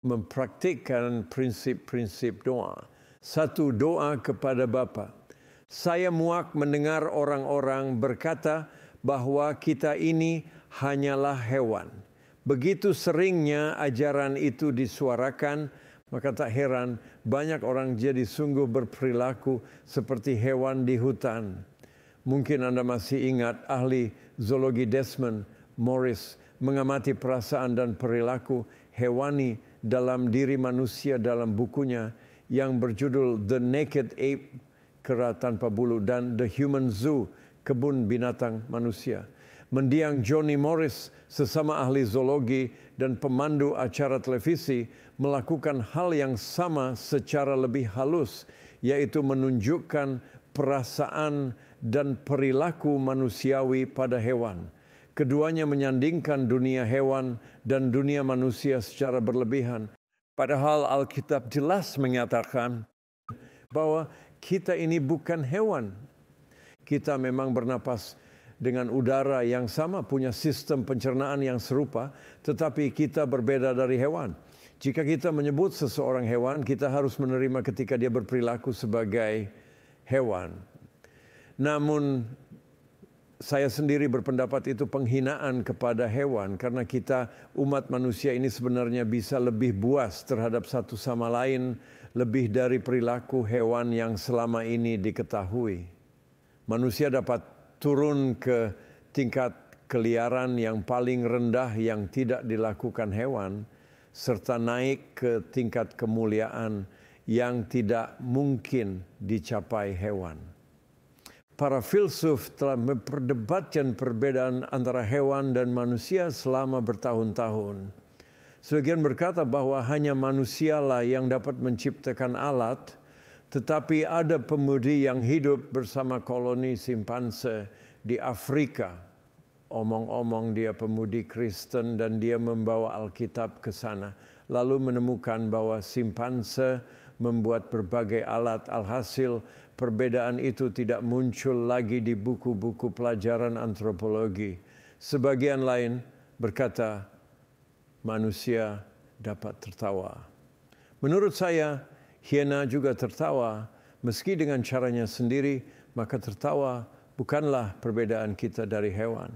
mempraktikkan prinsip-prinsip doa. Satu, doa kepada Bapa. Saya muak mendengar orang-orang berkata bahwa kita ini hanyalah hewan. Begitu seringnya ajaran itu disuarakan, maka tak heran banyak orang jadi sungguh berperilaku seperti hewan di hutan. Mungkin Anda masih ingat ahli zoologi Desmond Morris mengamati perasaan dan perilaku hewani dalam diri manusia dalam bukunya yang berjudul The Naked Ape, Kera Tanpa Bulu, dan The Human Zoo, Kebun Binatang Manusia. Mendiang Johnny Morris, sesama ahli zoologi dan pemandu acara televisi, melakukan hal yang sama secara lebih halus, yaitu menunjukkan perasaan dan perilaku manusiawi pada hewan. Keduanya menyandingkan dunia hewan dan dunia manusia secara berlebihan. Padahal Alkitab jelas menyatakan bahwa kita ini bukan hewan. Kita memang bernapas dengan udara yang sama, punya sistem pencernaan yang serupa, tetapi kita berbeda dari hewan. Jika kita menyebut seseorang hewan, kita harus menerima ketika dia berperilaku sebagai hewan. Namun saya sendiri berpendapat itu penghinaan kepada hewan, karena kita umat manusia ini sebenarnya bisa lebih buas terhadap satu sama lain, lebih dari perilaku hewan yang selama ini diketahui. Manusia dapat turun ke tingkat keliaran yang paling rendah yang tidak dilakukan hewan, serta naik ke tingkat kemuliaan yang tidak mungkin dicapai hewan. Para filsuf telah memperdebatkan perbedaan antara hewan dan manusia selama bertahun-tahun. Sebagian berkata bahwa hanya manusialah yang dapat menciptakan alat, tetapi ada pemudi yang hidup bersama koloni simpanse di Afrika. Omong-omong dia pemudi Kristen dan dia membawa Alkitab ke sana. Lalu menemukan bahwa simpanse membuat berbagai alat. Alhasil perbedaan itu tidak muncul lagi di buku-buku pelajaran antropologi. Sebagian lain berkata manusia dapat tertawa. Menurut saya, hiena juga tertawa, meski dengan caranya sendiri, maka tertawa bukanlah perbedaan kita dari hewan.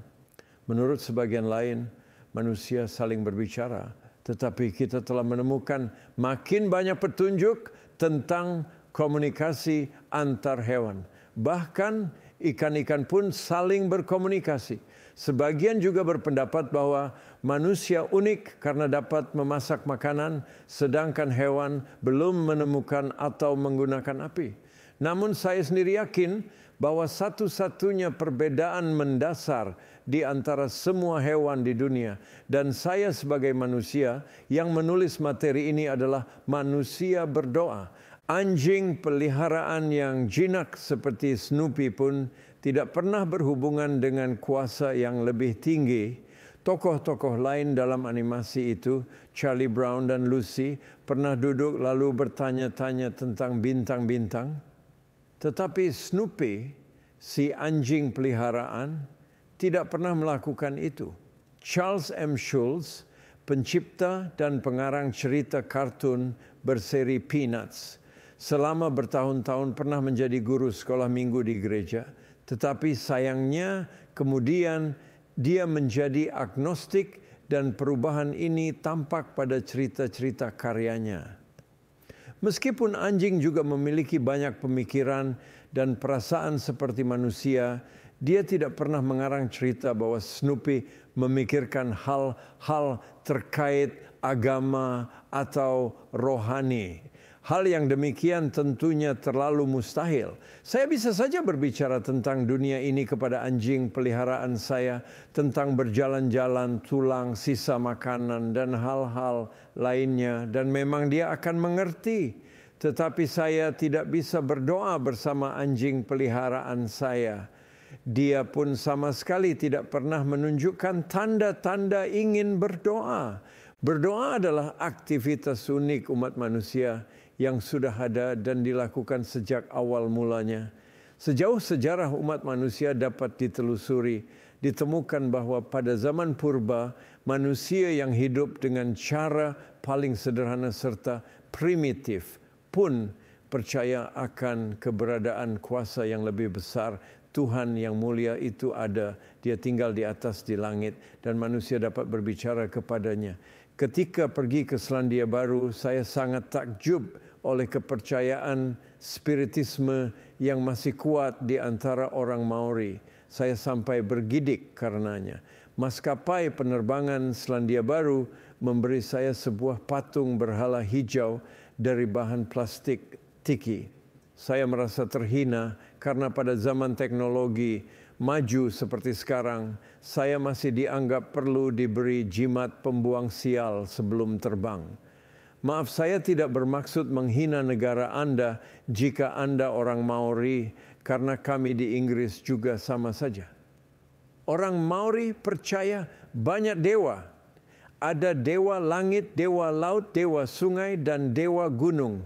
Menurut sebagian lain, manusia saling berbicara, tetapi kita telah menemukan makin banyak petunjuk tentang komunikasi antar hewan. Bahkan ikan-ikan pun saling berkomunikasi. Sebagian juga berpendapat bahwa manusia unik karena dapat memasak makanan, sedangkan hewan belum menemukan atau menggunakan api. Namun saya sendiri yakin bahwa satu-satunya perbedaan mendasar di antara semua hewan di dunia dan saya sebagai manusia yang menulis materi ini adalah manusia berdoa. Anjing peliharaan yang jinak seperti Snoopy pun tidak pernah berhubungan dengan kuasa yang lebih tinggi. Tokoh-tokoh lain dalam animasi itu, Charlie Brown dan Lucy, pernah duduk lalu bertanya-tanya tentang bintang-bintang. Tetapi Snoopy, si anjing peliharaan, tidak pernah melakukan itu. Charles M. Schulz, pencipta dan pengarang cerita kartun berseri Peanuts, selama bertahun-tahun pernah menjadi guru sekolah minggu di gereja. Tetapi sayangnya kemudian dia menjadi agnostik dan perubahan ini tampak pada cerita-cerita karyanya. Meskipun anjing juga memiliki banyak pemikiran dan perasaan seperti manusia, dia tidak pernah mengarang cerita bahwa Snoopy memikirkan hal-hal terkait agama atau rohani. Hal yang demikian tentunya terlalu mustahil. Saya bisa saja berbicara tentang dunia ini kepada anjing peliharaan saya, tentang berjalan-jalan, tulang, sisa makanan, dan hal-hal lainnya. Dan memang dia akan mengerti. Tetapi saya tidak bisa berdoa bersama anjing peliharaan saya. Dia pun sama sekali tidak pernah menunjukkan tanda-tanda ingin berdoa. Berdoa adalah aktivitas unik umat manusia yang sudah ada dan dilakukan sejak awal mulanya. Sejauh sejarah umat manusia dapat ditelusuri, ditemukan bahwa pada zaman purba, manusia yang hidup dengan cara paling sederhana serta primitif pun percaya akan keberadaan kuasa yang lebih besar. Tuhan yang mulia itu ada, dia tinggal di atas di langit dan manusia dapat berbicara kepadanya. Ketika pergi ke Selandia Baru, saya sangat takjub oleh kepercayaan spiritisme yang masih kuat di antara orang Maori. Saya sampai bergidik karenanya. Maskapai penerbangan Selandia Baru memberi saya sebuah patung berhala hijau dari bahan plastik tiki. Saya merasa terhina karena pada zaman teknologi maju seperti sekarang, saya masih dianggap perlu diberi jimat pembuang sial sebelum terbang. Maaf, saya tidak bermaksud menghina negara Anda jika Anda orang Maori, karena kami di Inggris juga sama saja. Orang Maori percaya banyak dewa. Ada dewa langit, dewa laut, dewa sungai, dan dewa gunung.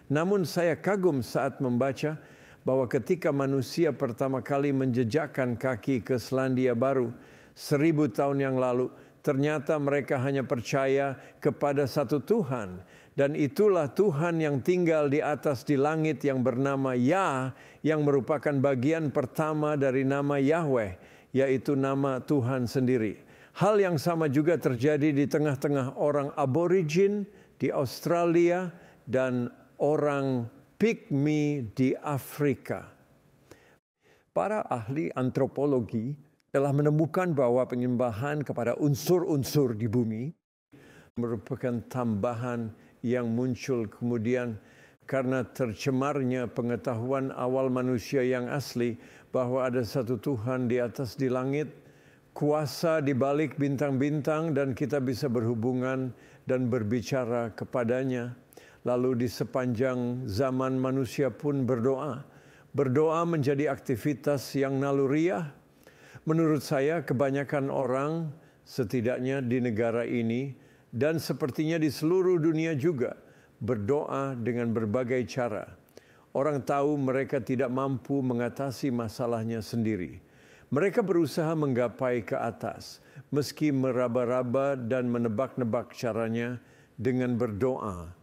Namun saya kagum saat membaca bahwa ketika manusia pertama kali menjejakkan kaki ke Selandia Baru 1000 tahun yang lalu, ternyata mereka hanya percaya kepada satu Tuhan. Dan itulah Tuhan yang tinggal di atas di langit yang bernama Yah, yang merupakan bagian pertama dari nama Yahweh, yaitu nama Tuhan sendiri. Hal yang sama juga terjadi di tengah-tengah orang aborigin di Australia dan orang Pygmy di Afrika. Para ahli antropologi telah menemukan bahwa penyembahan kepada unsur-unsur di bumi merupakan tambahan yang muncul kemudian karena tercemarnya pengetahuan awal manusia yang asli bahwa ada satu Tuhan di atas di langit, kuasa di balik bintang-bintang, dan kita bisa berhubungan dan berbicara kepadanya. Lalu di sepanjang zaman manusia pun berdoa. Berdoa menjadi aktivitas yang naluriah. Menurut saya kebanyakan orang, setidaknya di negara ini dan sepertinya di seluruh dunia juga, berdoa dengan berbagai cara. Orang tahu mereka tidak mampu mengatasi masalahnya sendiri. Mereka berusaha menggapai ke atas, meski meraba-raba dan menebak-nebak caranya dengan berdoa.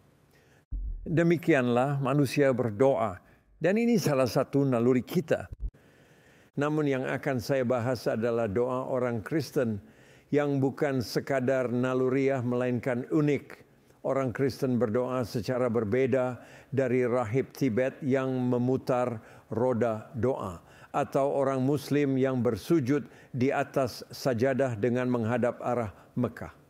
Demikianlah manusia berdoa, dan ini salah satu naluri kita. Namun yang akan saya bahas adalah doa orang Kristen yang bukan sekadar naluriah melainkan unik. Orang Kristen berdoa secara berbeda dari rahib Tibet yang memutar roda doa, atau orang Muslim yang bersujud di atas sajadah dengan menghadap arah Mekah.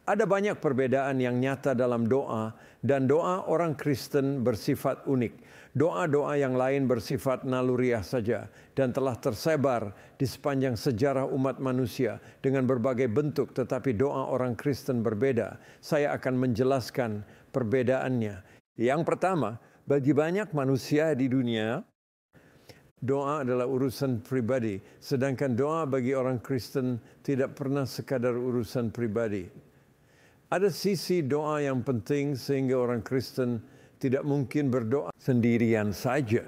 Ada banyak perbedaan yang nyata dalam doa, dan doa orang Kristen bersifat unik. Doa-doa yang lain bersifat naluriah saja dan telah tersebar di sepanjang sejarah umat manusia dengan berbagai bentuk, tetapi doa orang Kristen berbeda. Saya akan menjelaskan perbedaannya. Yang pertama, bagi banyak manusia di dunia, doa adalah urusan pribadi, sedangkan doa bagi orang Kristen tidak pernah sekadar urusan pribadi. Ada sisi doa yang penting sehingga orang Kristen tidak mungkin berdoa sendirian saja.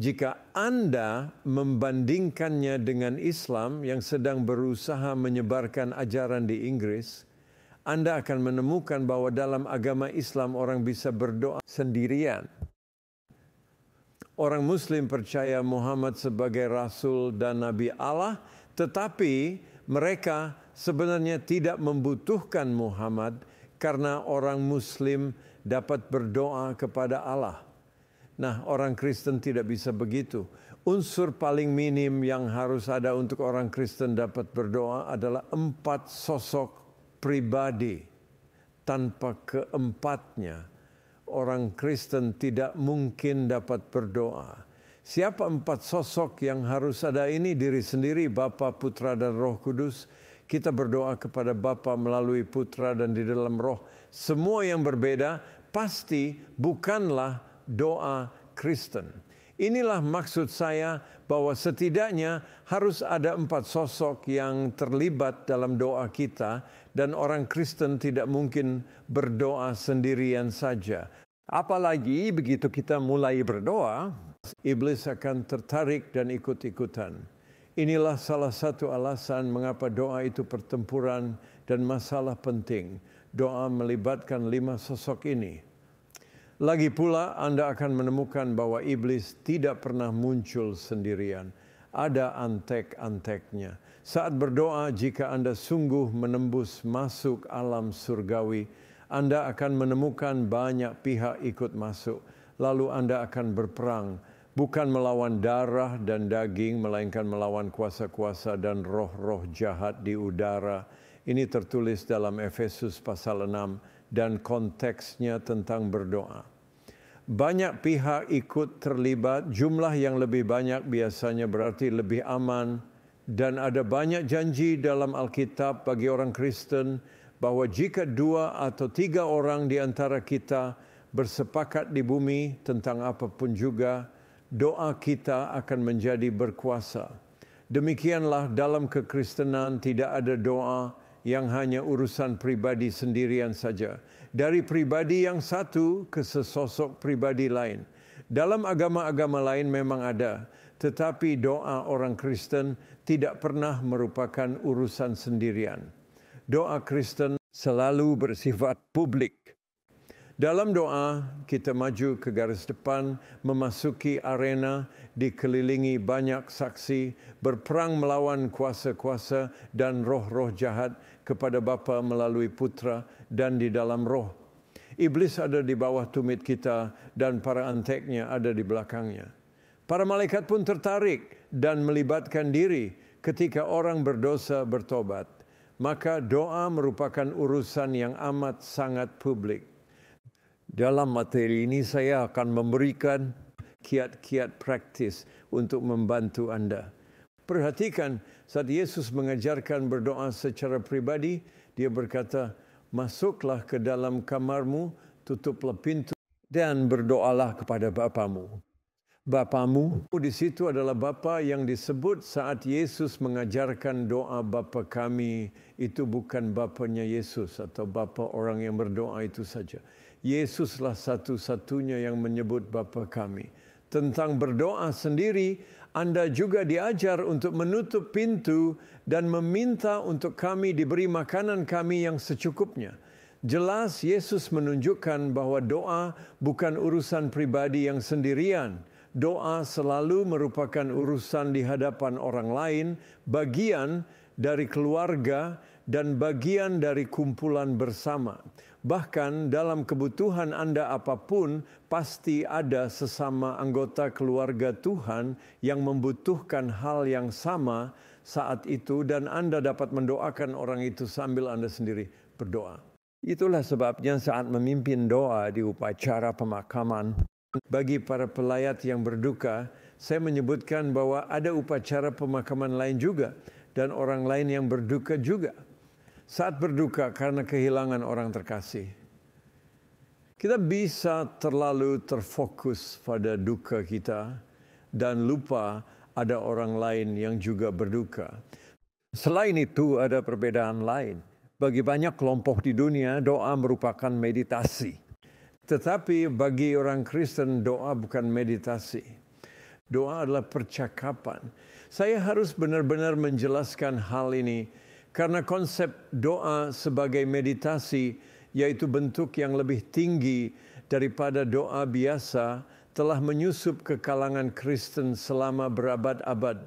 Jika Anda membandingkannya dengan Islam yang sedang berusaha menyebarkan ajaran di Inggris, Anda akan menemukan bahwa dalam agama Islam orang bisa berdoa sendirian. Orang Muslim percaya Muhammad sebagai Rasul dan Nabi Allah, tetapi mereka sebenarnya tidak membutuhkan Muhammad karena orang Muslim dapat berdoa kepada Allah. Nah, orang Kristen tidak bisa begitu. Unsur paling minim yang harus ada untuk orang Kristen dapat berdoa adalah 4 sosok pribadi. Tanpa keempatnya, orang Kristen tidak mungkin dapat berdoa. Siapa 4 sosok yang harus ada ini? Diri sendiri, Bapa, Putra, dan Roh Kudus. Kita berdoa kepada Bapa melalui Putra dan di dalam Roh. Semua yang berbeda pasti bukanlah doa Kristen. Inilah maksud saya bahwa setidaknya harus ada 4 sosok yang terlibat dalam doa kita, dan orang Kristen tidak mungkin berdoa sendirian saja. Apalagi begitu kita mulai berdoa, iblis akan tertarik dan ikut-ikutan. Inilah salah satu alasan mengapa doa itu pertempuran dan masalah penting. doa melibatkan 5 sosok ini. Lagi pula Anda akan menemukan bahwa iblis tidak pernah muncul sendirian. Ada antek-anteknya. Saat berdoa, jika Anda sungguh menembus masuk alam surgawi, Anda akan menemukan banyak pihak ikut masuk. Lalu Anda akan berperang, bukan melawan darah dan daging, melainkan melawan kuasa-kuasa dan roh-roh jahat di udara. Ini tertulis dalam Efesus pasal 6 dan konteksnya tentang berdoa. Banyak pihak ikut terlibat, jumlah yang lebih banyak biasanya berarti lebih aman, dan ada banyak janji dalam Alkitab bagi orang Kristen bahwa jika 2 atau 3 orang di antara kita bersepakat di bumi tentang apapun juga, doa kita akan menjadi berkuasa. Demikianlah dalam kekristenan tidak ada doa yang hanya urusan pribadi sendirian saja. Dari pribadi yang satu ke sesosok pribadi lain. Dalam agama-agama lain memang ada, tetapi doa orang Kristen tidak pernah merupakan urusan sendirian. Doa Kristen selalu bersifat publik. Dalam doa, kita maju ke garis depan, memasuki arena, dikelilingi banyak saksi, berperang melawan kuasa-kuasa dan roh-roh jahat kepada Bapa melalui Putra dan di dalam Roh. Iblis ada di bawah tumit kita dan para anteknya ada di belakangnya. Para malaikat pun tertarik dan melibatkan diri ketika orang berdosa bertobat. Maka doa merupakan urusan yang amat sangat publik. Dalam materi ini saya akan memberikan kiat-kiat praktis untuk membantu Anda. Perhatikan saat Yesus mengajarkan berdoa secara pribadi, dia berkata, masuklah ke dalam kamarmu, tutuplah pintu dan berdoalah kepada Bapamu. Bapamu di situ adalah Bapa yang disebut saat Yesus mengajarkan doa Bapa kami. Itu bukan Bapanya Yesus atau Bapa orang yang berdoa itu saja. Yesuslah satu-satunya yang menyebut Bapa kami. Tentang berdoa sendiri, Anda juga diajar untuk menutup pintu dan meminta untuk kami diberi makanan kami yang secukupnya. Jelas Yesus menunjukkan bahwa doa bukan urusan pribadi yang sendirian. Doa selalu merupakan urusan di hadapan orang lain, bagian dari keluarga dan bagian dari kumpulan bersama. Bahkan dalam kebutuhan Anda apapun, pasti ada sesama anggota keluarga Tuhan yang membutuhkan hal yang sama saat itu dan Anda dapat mendoakan orang itu sambil Anda sendiri berdoa. Itulah sebabnya saat memimpin doa di upacara pemakaman, bagi para pelayat yang berduka, saya menyebutkan bahwa ada upacara pemakaman lain juga dan orang lain yang berduka juga. Saat berduka karena kehilangan orang terkasih, kita bisa terlalu terfokus pada duka kita dan lupa ada orang lain yang juga berduka. Selain itu ada perbedaan lain. Bagi banyak kelompok di dunia, doa merupakan meditasi. Tetapi bagi orang Kristen, doa bukan meditasi. Doa adalah percakapan. Saya harus benar-benar menjelaskan hal ini karena konsep doa sebagai meditasi, yaitu bentuk yang lebih tinggi daripada doa biasa, telah menyusup ke kalangan Kristen selama berabad-abad.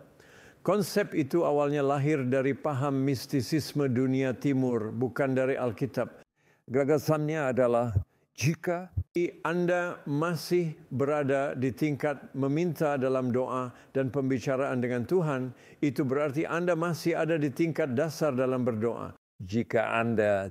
Konsep itu awalnya lahir dari paham mistisisme dunia timur, bukan dari Alkitab. Gagasannya adalah jika Anda masih berada di tingkat meminta dalam doa dan pembicaraan dengan Tuhan, itu berarti Anda masih ada di tingkat dasar dalam berdoa. Jika Anda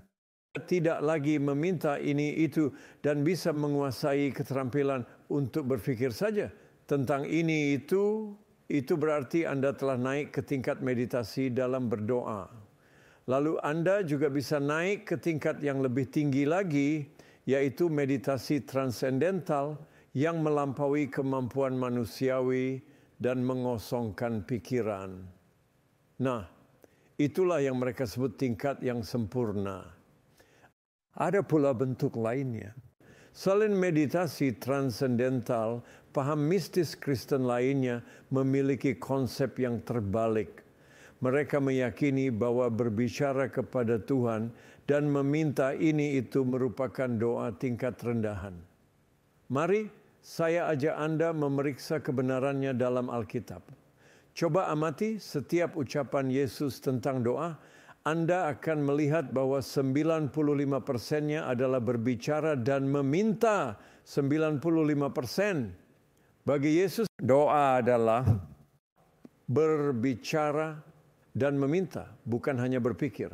tidak lagi meminta ini itu dan bisa menguasai keterampilan untuk berpikir saja tentang ini itu berarti Anda telah naik ke tingkat meditasi dalam berdoa. Lalu Anda juga bisa naik ke tingkat yang lebih tinggi lagi, yaitu meditasi transendental yang melampaui kemampuan manusiawi dan mengosongkan pikiran. Nah, itulah yang mereka sebut tingkat yang sempurna. Ada pula bentuk lainnya. Selain meditasi transendental, paham mistis Kristen lainnya memiliki konsep yang terbalik. Mereka meyakini bahwa berbicara kepada Tuhan dan meminta ini itu merupakan doa tingkat rendahan. Mari saya ajak Anda memeriksa kebenarannya dalam Alkitab. Coba amati setiap ucapan Yesus tentang doa, Anda akan melihat bahwa 95%-nya adalah berbicara dan meminta 95%. Bagi Yesus, doa adalah berbicara dan meminta, bukan hanya berpikir.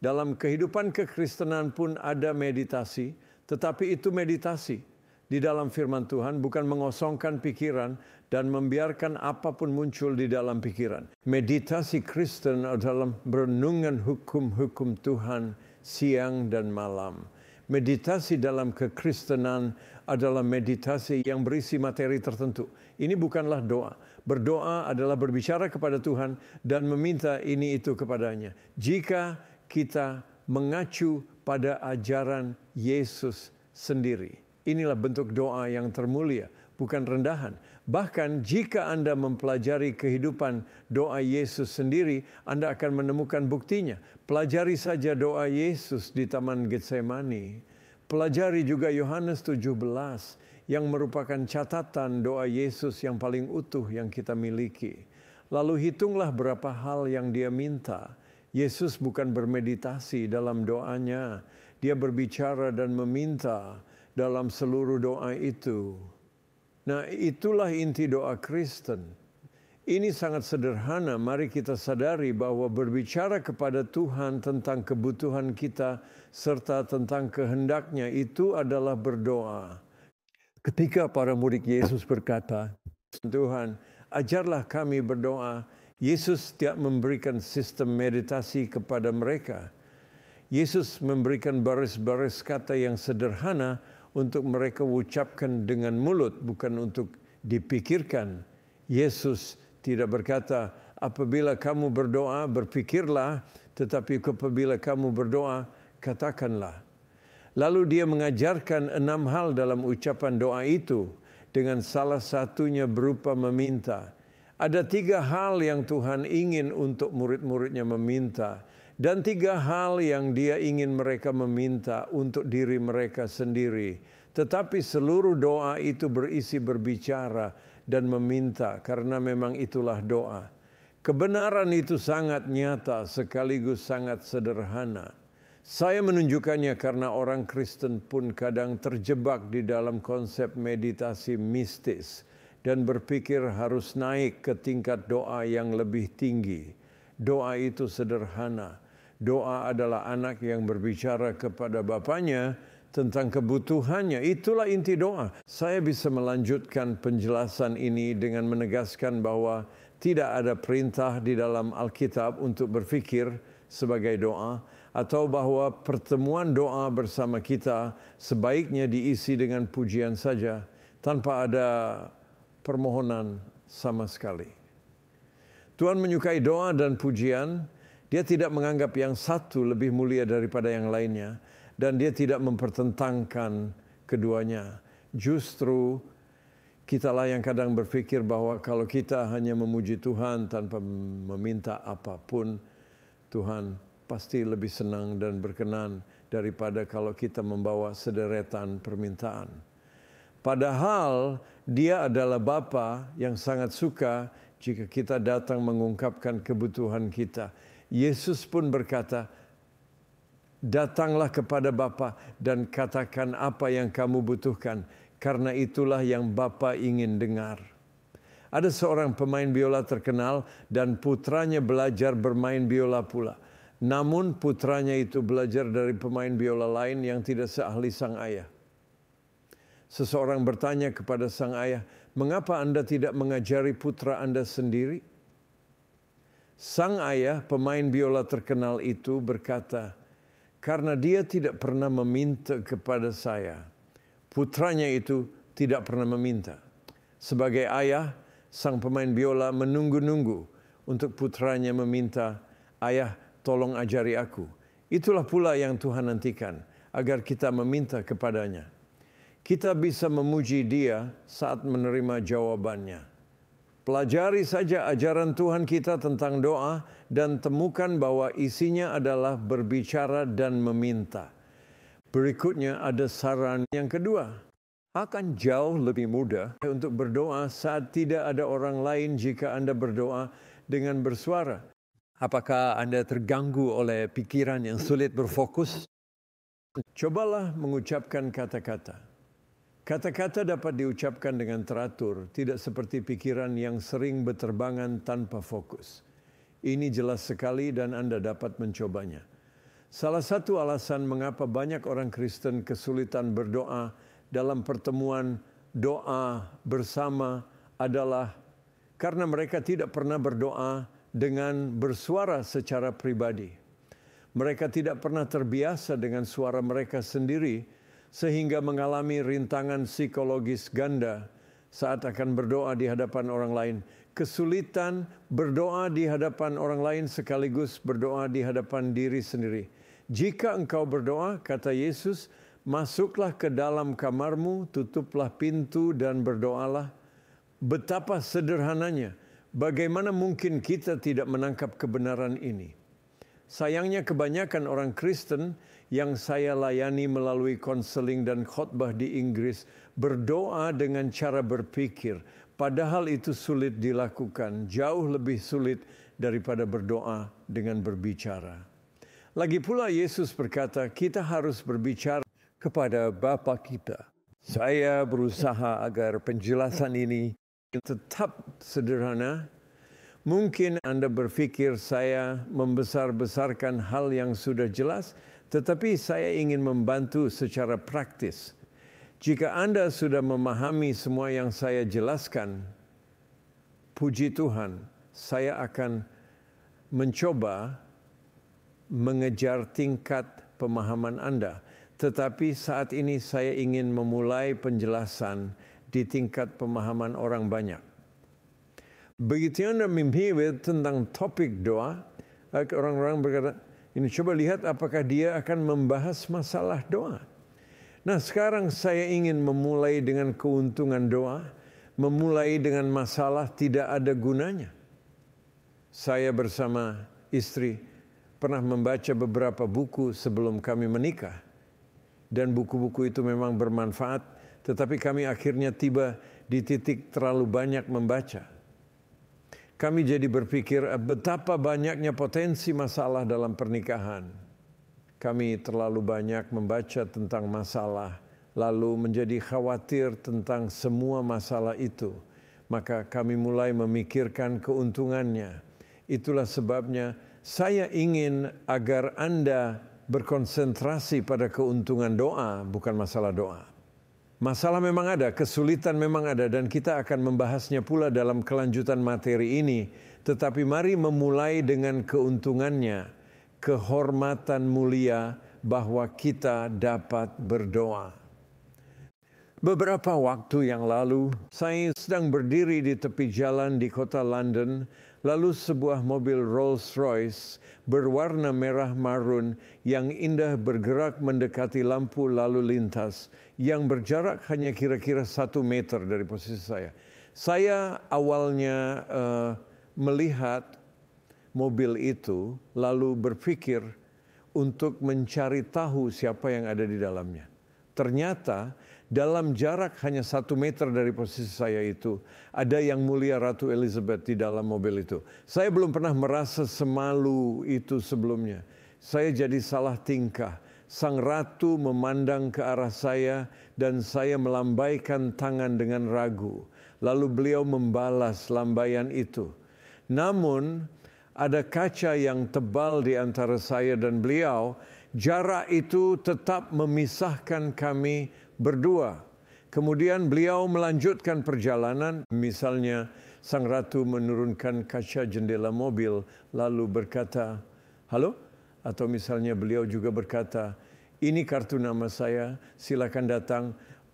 Dalam kehidupan kekristenan pun ada meditasi, tetapi itu meditasi di dalam firman Tuhan, bukan mengosongkan pikiran dan membiarkan apapun muncul di dalam pikiran. Meditasi Kristen adalah renungan hukum-hukum Tuhan siang dan malam. Meditasi dalam kekristenan adalah meditasi yang berisi materi tertentu. Ini bukanlah doa. Berdoa adalah berbicara kepada Tuhan dan meminta ini itu kepadanya. Jika kita mengacu pada ajaran Yesus sendiri. Inilah bentuk doa yang termulia, bukan rendahan. Bahkan jika Anda mempelajari kehidupan doa Yesus sendiri, Anda akan menemukan buktinya. Pelajari saja doa Yesus di Taman Getsemani. Pelajari juga Yohanes 17 yang merupakan catatan doa Yesus yang paling utuh yang kita miliki. Lalu hitunglah berapa hal yang dia minta. Yesus bukan bermeditasi dalam doanya. Dia berbicara dan meminta dalam seluruh doa itu. Nah, itulah inti doa Kristen. Ini sangat sederhana. Mari kita sadari bahwa berbicara kepada Tuhan tentang kebutuhan kita serta tentang kehendaknya itu adalah berdoa. Ketika para murid Yesus berkata, Tuhan, ajarlah kami berdoa. Yesus tidak memberikan sistem meditasi kepada mereka. Yesus memberikan baris-baris kata yang sederhana untuk mereka ucapkan dengan mulut, bukan untuk dipikirkan. Yesus tidak berkata, apabila kamu berdoa, berpikirlah, tetapi apabila kamu berdoa, katakanlah. Lalu dia mengajarkan 6 hal dalam ucapan doa itu, dengan salah satunya berupa meminta. Ada 3 hal yang Tuhan ingin untuk murid-muridnya meminta. Dan 3 hal yang dia ingin mereka meminta untuk diri mereka sendiri. Tetapi seluruh doa itu berisi berbicara dan meminta, karena memang itulah doa. Kebenaran itu sangat nyata sekaligus sangat sederhana. Saya menunjukkannya karena orang Kristen pun kadang terjebak di dalam konsep meditasi mistis dan berpikir harus naik ke tingkat doa yang lebih tinggi. Doa itu sederhana. Doa adalah anak yang berbicara kepada bapaknya tentang kebutuhannya. Itulah inti doa. Saya bisa melanjutkan penjelasan ini dengan menegaskan bahwa tidak ada perintah di dalam Alkitab untuk berpikir sebagai doa, atau bahwa pertemuan doa bersama kita sebaiknya diisi dengan pujian saja tanpa ada permohonan sama sekali. Tuhan menyukai doa dan pujian. Dia tidak menganggap yang satu lebih mulia daripada yang lainnya. Dan dia tidak mempertentangkan keduanya. Justru kitalah yang kadang berpikir bahwa kalau kita hanya memuji Tuhan tanpa meminta apapun, Tuhan pasti lebih senang dan berkenan daripada kalau kita membawa sederetan permintaan. Padahal dia adalah Bapa yang sangat suka jika kita datang mengungkapkan kebutuhan kita. Yesus pun berkata, datanglah kepada Bapa dan katakan apa yang kamu butuhkan, karena itulah yang Bapa ingin dengar. Ada seorang pemain biola terkenal dan putranya belajar bermain biola pula. Namun putranya itu belajar dari pemain biola lain yang tidak seahli sang ayah. Seseorang bertanya kepada sang ayah, mengapa Anda tidak mengajari putra Anda sendiri? Sang ayah, pemain biola terkenal itu berkata, karena dia tidak pernah meminta kepada saya. Putranya itu tidak pernah meminta. Sebagai ayah, sang pemain biola menunggu-nunggu untuk putranya meminta, ayah tolong ajari aku. Itulah pula yang Tuhan nantikan, agar kita meminta kepadanya. Kita bisa memuji dia saat menerima jawabannya. Pelajari saja ajaran Tuhan kita tentang doa dan temukan bahwa isinya adalah berbicara dan meminta. Berikutnya ada saran yang kedua. Akan jauh lebih mudah untuk berdoa saat tidak ada orang lain jika Anda berdoa dengan bersuara. Apakah Anda terganggu oleh pikiran yang sulit berfokus? Cobalah mengucapkan kata-kata. Kata-kata dapat diucapkan dengan teratur, tidak seperti pikiran yang sering berterbangan tanpa fokus. Ini jelas sekali dan Anda dapat mencobanya. Salah satu alasan mengapa banyak orang Kristen kesulitan berdoa dalam pertemuan doa bersama adalah karena mereka tidak pernah berdoa dengan bersuara secara pribadi. Mereka tidak pernah terbiasa dengan suara mereka sendiri, sehingga mengalami rintangan psikologis ganda saat akan berdoa di hadapan orang lain. Kesulitan berdoa di hadapan orang lain sekaligus berdoa di hadapan diri sendiri. Jika engkau berdoa, kata Yesus, masuklah ke dalam kamarmu, tutuplah pintu dan berdoalah. Betapa sederhananya. Bagaimana mungkin kita tidak menangkap kebenaran ini? Sayangnya kebanyakan orang Kristen yang saya layani melalui konseling dan khotbah di Inggris berdoa dengan cara berpikir, padahal itu sulit dilakukan, jauh lebih sulit daripada berdoa dengan berbicara. Lagi pula Yesus berkata, kita harus berbicara kepada Bapa kita. Saya berusaha agar penjelasan ini tetap sederhana. Mungkin Anda berpikir saya membesar-besarkan hal yang sudah jelas, tetapi saya ingin membantu secara praktis. Jika Anda sudah memahami semua yang saya jelaskan, puji Tuhan, saya akan mencoba mengejar tingkat pemahaman Anda. Tetapi saat ini saya ingin memulai penjelasan di tingkat pemahaman orang banyak. Begitu Anda memikir tentang topik doa, orang-orang berkata, ini coba lihat apakah dia akan membahas masalah doa. Nah, sekarang saya ingin memulai dengan keuntungan doa, memulai dengan masalah tidak ada gunanya. Saya bersama istri pernah membaca beberapa buku sebelum kami menikah. Dan buku-buku itu memang bermanfaat, tetapi kami akhirnya tiba di titik terlalu banyak membaca. Kami jadi berpikir betapa banyaknya potensi masalah dalam pernikahan. Kami terlalu banyak membaca tentang masalah, lalu menjadi khawatir tentang semua masalah itu. Maka kami mulai memikirkan keuntungannya. Itulah sebabnya saya ingin agar Anda berkonsentrasi pada keuntungan doa, bukan masalah doa. Masalah memang ada, kesulitan memang ada, dan kita akan membahasnya pula dalam kelanjutan materi ini. Tetapi mari memulai dengan keuntungannya, kehormatan mulia bahwa kita dapat berdoa. Beberapa waktu yang lalu, saya sedang berdiri di tepi jalan di kota London, lalu sebuah mobil Rolls-Royce berwarna merah marun yang indah bergerak mendekati lampu lalu lintas yang berjarak hanya kira-kira 1 meter dari posisi saya. Saya awalnya melihat mobil itu lalu berpikir untuk mencari tahu siapa yang ada di dalamnya. Ternyata dalam jarak hanya 1 meter dari posisi saya itu, ada yang mulia Ratu Elizabeth di dalam mobil itu. Saya belum pernah merasa semalu itu sebelumnya. Saya jadi salah tingkah. Sang Ratu memandang ke arah saya dan saya melambaikan tangan dengan ragu. Lalu beliau membalas lambaian itu. Namun ada kaca yang tebal di antara saya dan beliau. Jarak itu tetap memisahkan kami berdua. Kemudian beliau melanjutkan perjalanan. Misalnya sang ratu menurunkan kaca jendela mobil lalu berkata, "Halo?" Atau misalnya beliau juga berkata, "Ini kartu nama saya, silakan datang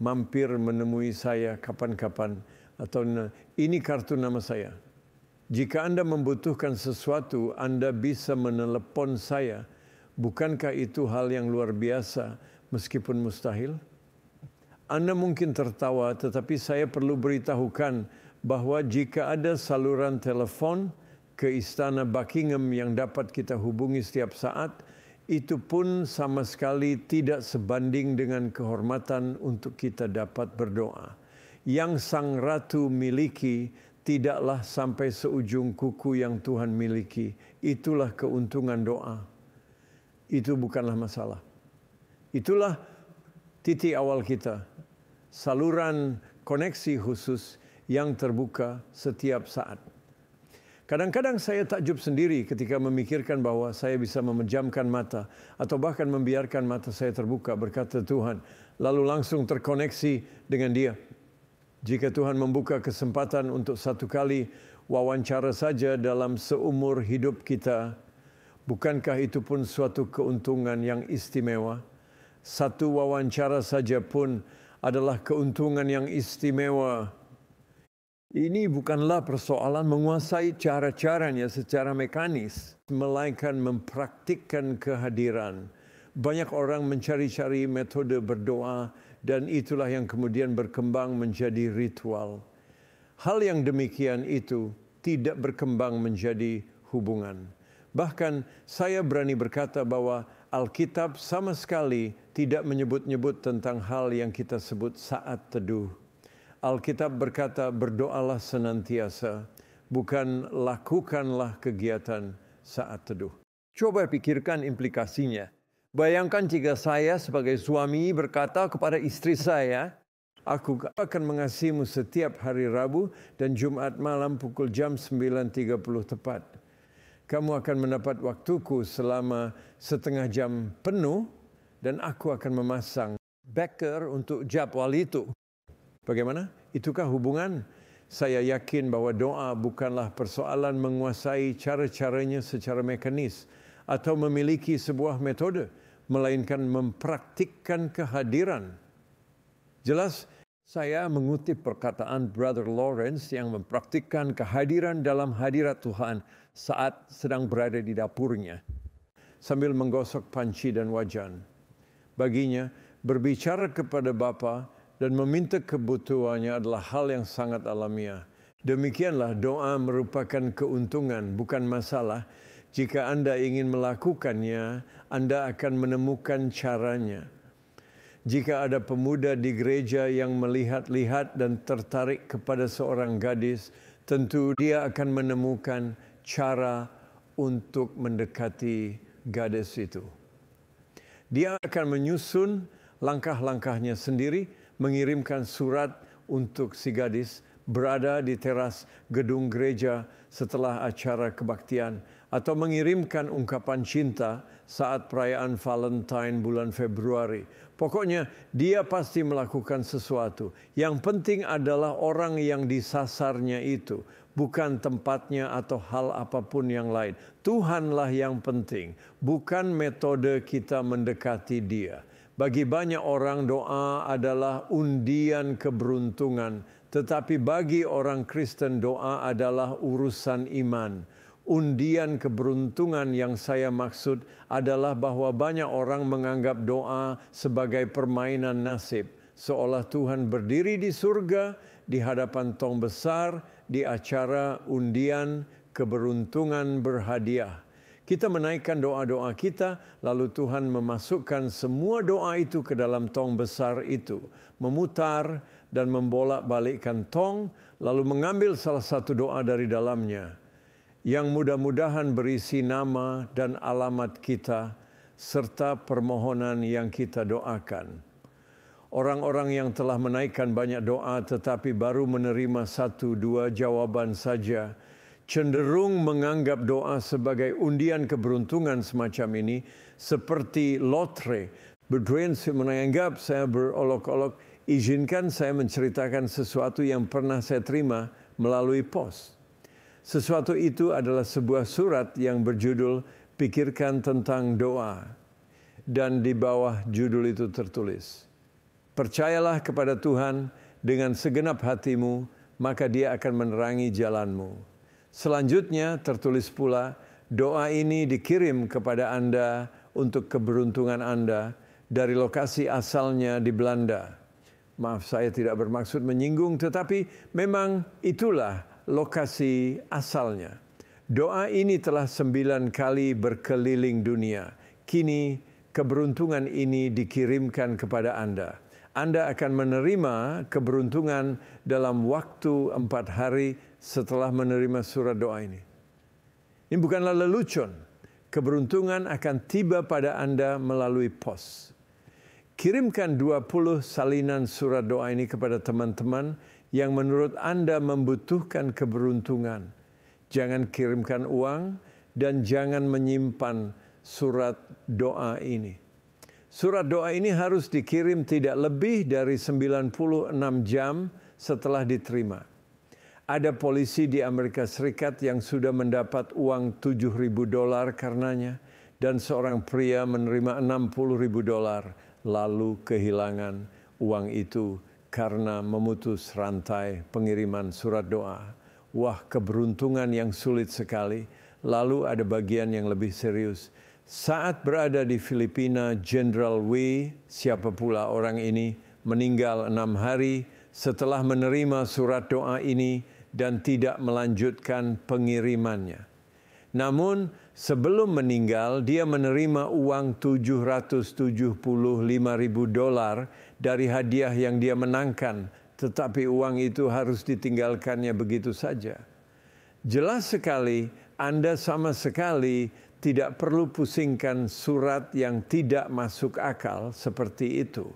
mampir menemui saya kapan-kapan." Atau "Ini kartu nama saya. Jika Anda membutuhkan sesuatu, Anda bisa menelepon saya." Bukankah itu hal yang luar biasa meskipun mustahil? Anda mungkin tertawa, tetapi saya perlu beritahukan bahwa jika ada saluran telepon ke Istana Buckingham yang dapat kita hubungi setiap saat, itu pun sama sekali tidak sebanding dengan kehormatan untuk kita dapat berdoa. Yang Sang Ratu miliki tidaklah sampai seujung kuku yang Tuhan miliki. Itulah keuntungan doa. Itu bukanlah masalah. Itulah titik awal kita. Saluran koneksi khusus yang terbuka setiap saat. Kadang-kadang saya takjub sendiri ketika memikirkan bahwa saya bisa memejamkan mata atau bahkan membiarkan mata saya terbuka berkata Tuhan, lalu langsung terkoneksi dengan Dia. Jika Tuhan membuka kesempatan untuk satu kali wawancara saja dalam seumur hidup kita, bukankah itu pun suatu keuntungan yang istimewa? Satu wawancara saja pun adalah keuntungan yang istimewa. Ini bukanlah persoalan menguasai cara-caranya secara mekanis, melainkan mempraktikkan kehadiran. Banyak orang mencari-cari metode berdoa dan itulah yang kemudian berkembang menjadi ritual. Hal yang demikian itu tidak berkembang menjadi hubungan. Bahkan saya berani berkata bahwa Alkitab sama sekali tidak menyebut-nyebut tentang hal yang kita sebut saat teduh. Alkitab berkata berdoalah senantiasa, bukan lakukanlah kegiatan saat teduh. Coba pikirkan implikasinya. Bayangkan jika saya sebagai suami berkata kepada istri saya, aku akan mengasihimu setiap hari Rabu dan Jumat malam pukul jam 9.30 tepat. Kamu akan mendapat waktuku selama setengah jam penuh dan aku akan memasang beker untuk jadwal itu. Bagaimana? Itukah hubungan? Saya yakin bahwa doa bukanlah persoalan menguasai cara-caranya secara mekanis atau memiliki sebuah metode, melainkan mempraktikkan kehadiran. Jelas, saya mengutip perkataan Brother Lawrence yang mempraktikkan kehadiran dalam hadirat Tuhan saat sedang berada di dapurnya, sambil menggosok panci dan wajan. Baginya, berbicara kepada Bapa dan meminta kebutuhannya adalah hal yang sangat alamiah. Demikianlah doa merupakan keuntungan, bukan masalah. Jika Anda ingin melakukannya, Anda akan menemukan caranya. Jika ada pemuda di gereja yang melihat-lihat dan tertarik kepada seorang gadis, tentu dia akan menemukan cara untuk mendekati gadis itu. Dia akan menyusun langkah-langkahnya sendiri, mengirimkan surat untuk si gadis, berada di teras gedung gereja setelah acara kebaktian, atau mengirimkan ungkapan cinta saat perayaan Valentine bulan Februari. Pokoknya dia pasti melakukan sesuatu. Yang penting adalah orang yang disasarnya itu, bukan tempatnya atau hal apapun yang lain. Tuhanlah yang penting, bukan metode kita mendekati Dia. Bagi banyak orang doa adalah undian keberuntungan, tetapi bagi orang Kristen doa adalah urusan iman. Undian keberuntungan yang saya maksud adalah bahwa banyak orang menganggap doa sebagai permainan nasib, seolah Tuhan berdiri di surga di hadapan tong besar di acara undian keberuntungan berhadiah. Kita menaikkan doa-doa kita, lalu Tuhan memasukkan semua doa itu ke dalam tong besar itu, memutar dan membolak-balikkan tong, lalu mengambil salah satu doa dari dalamnya, yang mudah-mudahan berisi nama dan alamat kita, serta permohonan yang kita doakan. Orang-orang yang telah menaikkan banyak doa tetapi baru menerima 1-2 jawaban saja, cenderung menganggap doa sebagai undian keberuntungan semacam ini seperti lotre. Berdua menganggap saya berolok-olok, izinkan saya menceritakan sesuatu yang pernah saya terima melalui pos. Sesuatu itu adalah sebuah surat yang berjudul Pikirkan Tentang Doa. Dan di bawah judul itu tertulis, percayalah kepada Tuhan dengan segenap hatimu, maka Dia akan menerangi jalanmu. Selanjutnya tertulis pula, doa ini dikirim kepada Anda untuk keberuntungan Anda dari lokasi asalnya di Belanda. Maaf, saya tidak bermaksud menyinggung, tetapi memang itulah lokasi asalnya. Doa ini telah 9 kali berkeliling dunia. Kini keberuntungan ini dikirimkan kepada Anda. Anda akan menerima keberuntungan dalam waktu 4 hari setelah menerima surat doa ini. Ini bukanlah lelucon. Keberuntungan akan tiba pada Anda melalui pos. Kirimkan 20 salinan surat doa ini kepada teman-teman yang menurut Anda membutuhkan keberuntungan. Jangan kirimkan uang dan jangan menyimpan surat doa ini. Surat doa ini harus dikirim tidak lebih dari 96 jam setelah diterima. Ada polisi di Amerika Serikat yang sudah mendapat uang $7.000 karenanya, dan seorang pria menerima $60.000 lalu kehilangan uang itu karena memutus rantai pengiriman surat doa. Wah, keberuntungan yang sulit sekali. Lalu ada bagian yang lebih serius. Saat berada di Filipina, Jenderal W, siapa pula orang ini, meninggal 6 hari setelah menerima surat doa ini dan tidak melanjutkan pengirimannya. Namun sebelum meninggal, dia menerima uang $775.000 dari hadiah yang dia menangkan, tetapi uang itu harus ditinggalkannya begitu saja. Jelas sekali, Anda sama sekali tidak perlu pusingkan surat yang tidak masuk akal seperti itu.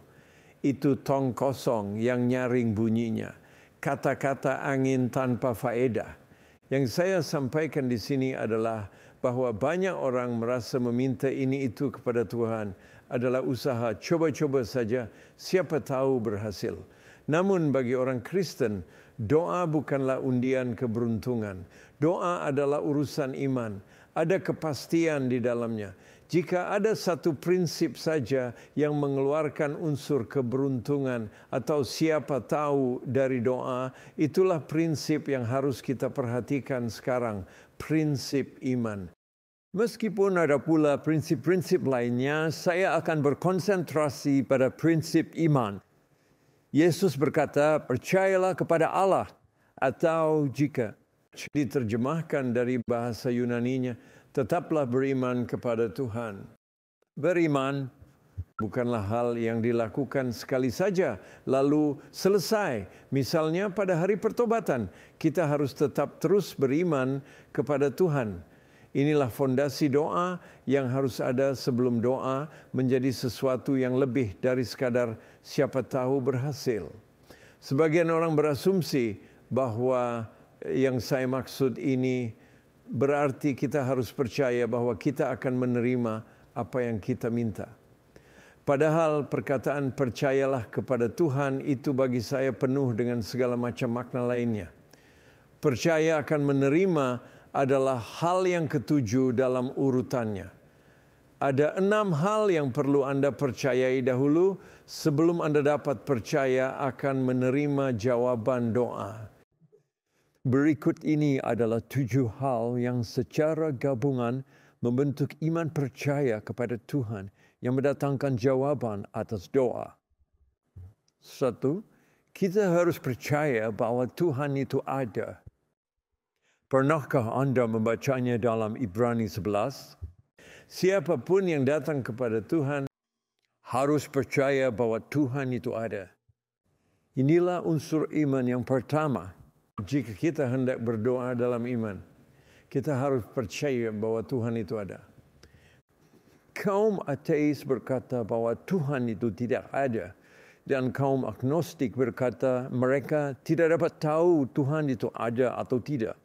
Itu tong kosong yang nyaring bunyinya, kata-kata angin tanpa faedah. Yang saya sampaikan di sini adalah bahwa banyak orang merasa meminta ini itu kepada Tuhan adalah usaha coba-coba saja, siapa tahu berhasil. Namun bagi orang Kristen, doa bukanlah undian keberuntungan. Doa adalah urusan iman, ada kepastian di dalamnya. Jika ada satu prinsip saja yang mengeluarkan unsur keberuntungan atau siapa tahu dari doa, itulah prinsip yang harus kita perhatikan sekarang, prinsip iman. Meskipun ada pula prinsip-prinsip lainnya, saya akan berkonsentrasi pada prinsip iman. Yesus berkata, percayalah kepada Allah, atau jika diterjemahkan dari bahasa Yunaninya, tetaplah beriman kepada Tuhan. Beriman bukanlah hal yang dilakukan sekali saja, lalu selesai. Misalnya pada hari pertobatan, kita harus tetap terus beriman kepada Tuhan. Inilah fondasi doa yang harus ada sebelum doa menjadi sesuatu yang lebih dari sekadar siapa tahu berhasil. Sebagian orang berasumsi bahwa yang saya maksud ini berarti kita harus percaya bahwa kita akan menerima apa yang kita minta. Padahal perkataan percayalah kepada Tuhan itu bagi saya penuh dengan segala macam makna lainnya. Percaya akan menerima adalah hal yang ketujuh dalam urutannya. Ada 6 hal yang perlu Anda percayai dahulu sebelum Anda dapat percaya akan menerima jawaban doa. Berikut ini adalah 7 hal yang secara gabungan membentuk iman percaya kepada Tuhan yang mendatangkan jawaban atas doa. 1, kita harus percaya bahwa Tuhan itu ada. Pernahkah Anda membacanya dalam Ibrani 11? Siapapun yang datang kepada Tuhan harus percaya bahwa Tuhan itu ada. Inilah unsur iman yang pertama. Jika kita hendak berdoa dalam iman, kita harus percaya bahwa Tuhan itu ada. Kaum ateis berkata bahwa Tuhan itu tidak ada. Dan kaum agnostik berkata mereka tidak dapat tahu Tuhan itu ada atau tidak.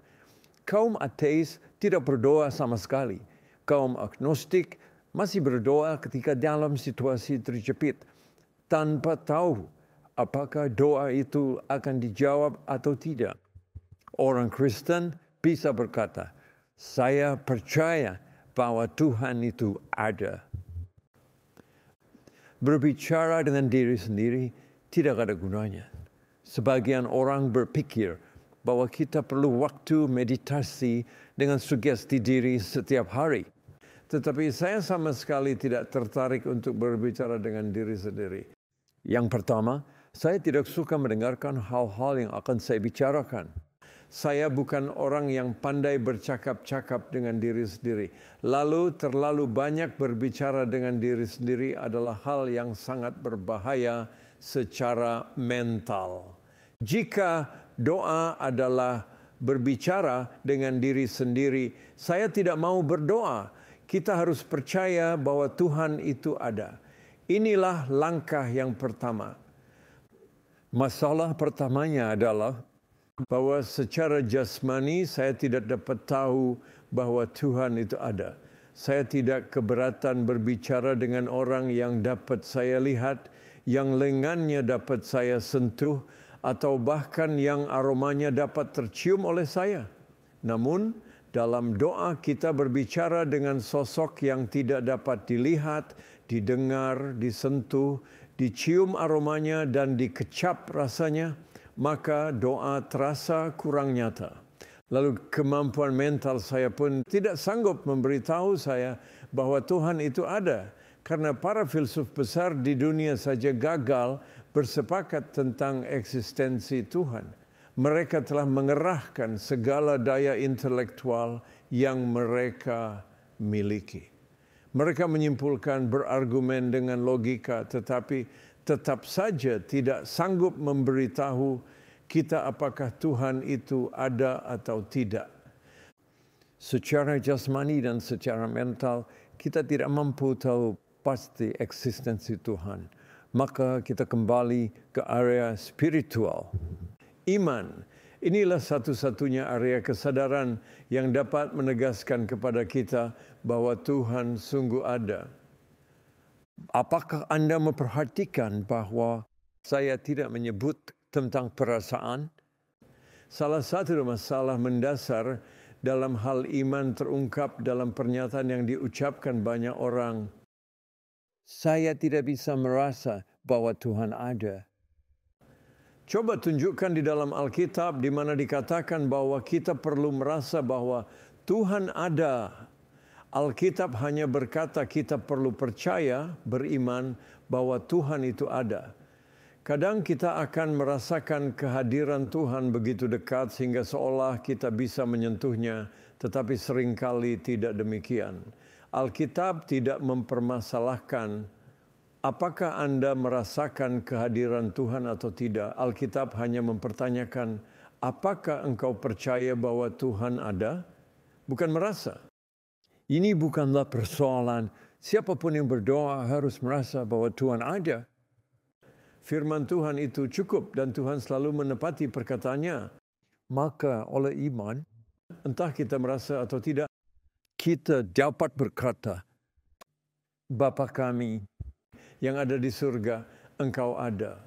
Kaum ateis tidak berdoa sama sekali. Kaum agnostik masih berdoa ketika dalam situasi terjepit, tanpa tahu apakah doa itu akan dijawab atau tidak. Orang Kristen bisa berkata, saya percaya bahwa Tuhan itu ada. Berbicara dengan diri sendiri tidak ada gunanya. Sebagian orang berpikir bahwa kita perlu waktu meditasi dengan sugesti diri setiap hari. Tetapi saya sama sekali tidak tertarik untuk berbicara dengan diri sendiri. Yang pertama, Saya tidak suka mendengarkan hal-hal yang akan saya bicarakan. Saya bukan orang yang pandai bercakap-cakap dengan diri sendiri. Lalu terlalu banyak berbicara dengan diri sendiri adalah hal yang sangat berbahaya secara mental. Jika doa adalah berbicara dengan diri sendiri, saya tidak mau berdoa. Kita harus percaya bahwa Tuhan itu ada. Inilah langkah yang pertama. Masalah pertamanya adalah bahwa secara jasmani saya tidak dapat tahu bahwa Tuhan itu ada. Saya tidak keberatan berbicara dengan orang yang dapat saya lihat, yang lengannya dapat saya sentuh, atau bahkan yang aromanya dapat tercium oleh saya. Namun, dalam doa kita berbicara dengan sosok yang tidak dapat dilihat, didengar, disentuh, dicium aromanya, dan dikecap rasanya, maka doa terasa kurang nyata. Lalu kemampuan mental saya pun tidak sanggup memberitahu saya bahwa Tuhan itu ada. Karena para filsuf besar di dunia saja gagal bersepakat tentang eksistensi Tuhan. Mereka telah mengerahkan segala daya intelektual yang mereka miliki. Mereka menyimpulkan, berargumen dengan logika, tetapi tetap saja tidak sanggup memberitahu kita apakah Tuhan itu ada atau tidak. Secara jasmani dan secara mental, kita tidak mampu tahu pasti eksistensi Tuhan. Maka kita kembali ke area spiritual. Iman, inilah satu-satunya area kesadaran yang dapat menegaskan kepada kita bahwa Tuhan sungguh ada. Apakah Anda memperhatikan bahwa saya tidak menyebut tentang perasaan? Salah satu masalah mendasar dalam hal iman terungkap dalam pernyataan yang diucapkan banyak orang. Saya tidak bisa merasa bahwa Tuhan ada. Coba tunjukkan di dalam Alkitab di mana dikatakan bahwa kita perlu merasa bahwa Tuhan ada. Alkitab hanya berkata kita perlu percaya, beriman bahwa Tuhan itu ada. Kadang kita akan merasakan kehadiran Tuhan begitu dekat sehingga seolah kita bisa menyentuhnya, tetapi seringkali tidak demikian. Alkitab tidak mempermasalahkan apakah Anda merasakan kehadiran Tuhan atau tidak. Alkitab hanya mempertanyakan apakah engkau percaya bahwa Tuhan ada? Bukan merasa. Ini bukanlah persoalan siapapun yang berdoa harus merasa bahwa Tuhan ada. Firman Tuhan itu cukup dan Tuhan selalu menepati perkataannya. Maka oleh iman, entah kita merasa atau tidak, kita dapat berkata, Bapa kami yang ada di surga, Engkau ada.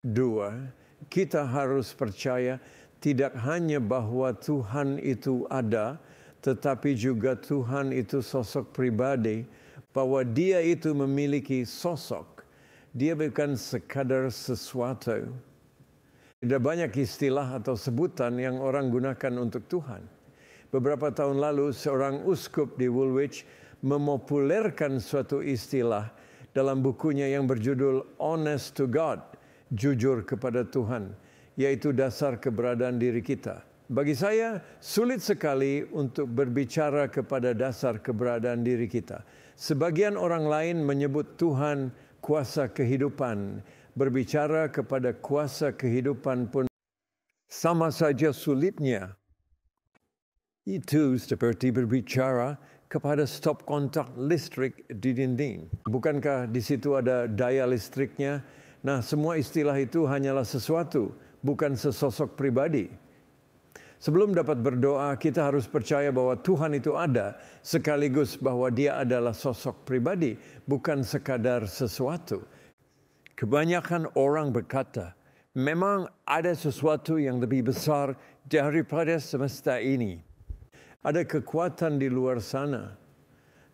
2, kita harus percaya tidak hanya bahwa Tuhan itu ada, tetapi juga Tuhan itu sosok pribadi, bahwa Dia itu memiliki sosok. Dia bukan sekadar sesuatu. Ada banyak istilah atau sebutan yang orang gunakan untuk Tuhan. Beberapa tahun lalu, seorang uskup di Woolwich memopulerkan suatu istilah dalam bukunya yang berjudul Honest to God, jujur kepada Tuhan, yaitu dasar keberadaan diri kita. Bagi saya, sulit sekali untuk berbicara kepada dasar keberadaan diri kita. Sebagian orang lain menyebut Tuhan kuasa kehidupan. Berbicara kepada kuasa kehidupan pun sama saja sulitnya. Itu seperti berbicara kepada stop kontak listrik di dinding. Bukankah di situ ada daya listriknya? Nah, semua istilah itu hanyalah sesuatu, bukan sesosok pribadi. Sebelum dapat berdoa, kita harus percaya bahwa Tuhan itu ada, sekaligus bahwa Dia adalah sosok pribadi, bukan sekadar sesuatu. Kebanyakan orang berkata, memang ada sesuatu yang lebih besar daripada semesta ini. Ada kekuatan di luar sana.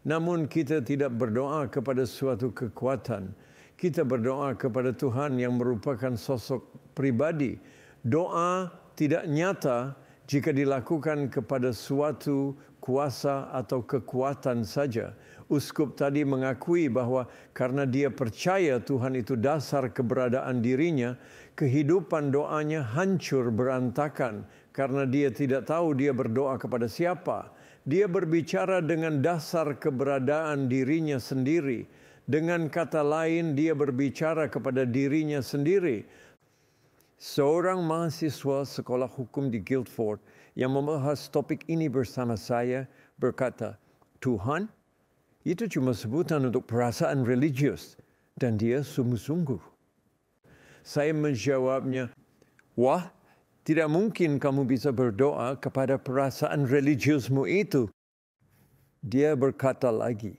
Namun kita tidak berdoa kepada suatu kekuatan. Kita berdoa kepada Tuhan yang merupakan sosok pribadi. Doa tidak nyata Jika dilakukan kepada suatu kuasa atau kekuatan saja, uskup tadi mengakui bahwa karena dia percaya Tuhan itu dasar keberadaan dirinya, kehidupan doanya hancur berantakan karena dia tidak tahu dia berdoa kepada siapa. Dia berbicara dengan dasar keberadaan dirinya sendiri. Dengan kata lain, dia berbicara kepada dirinya sendiri. Seorang mahasiswa sekolah hukum di Guildford yang membahas topik ini bersama saya berkata, Tuhan, itu cuma sebutan untuk perasaan religius dan dia sungguh-sungguh. Saya menjawabnya, wah, tidak mungkin kamu bisa berdoa kepada perasaan religiusmu itu. Dia berkata lagi,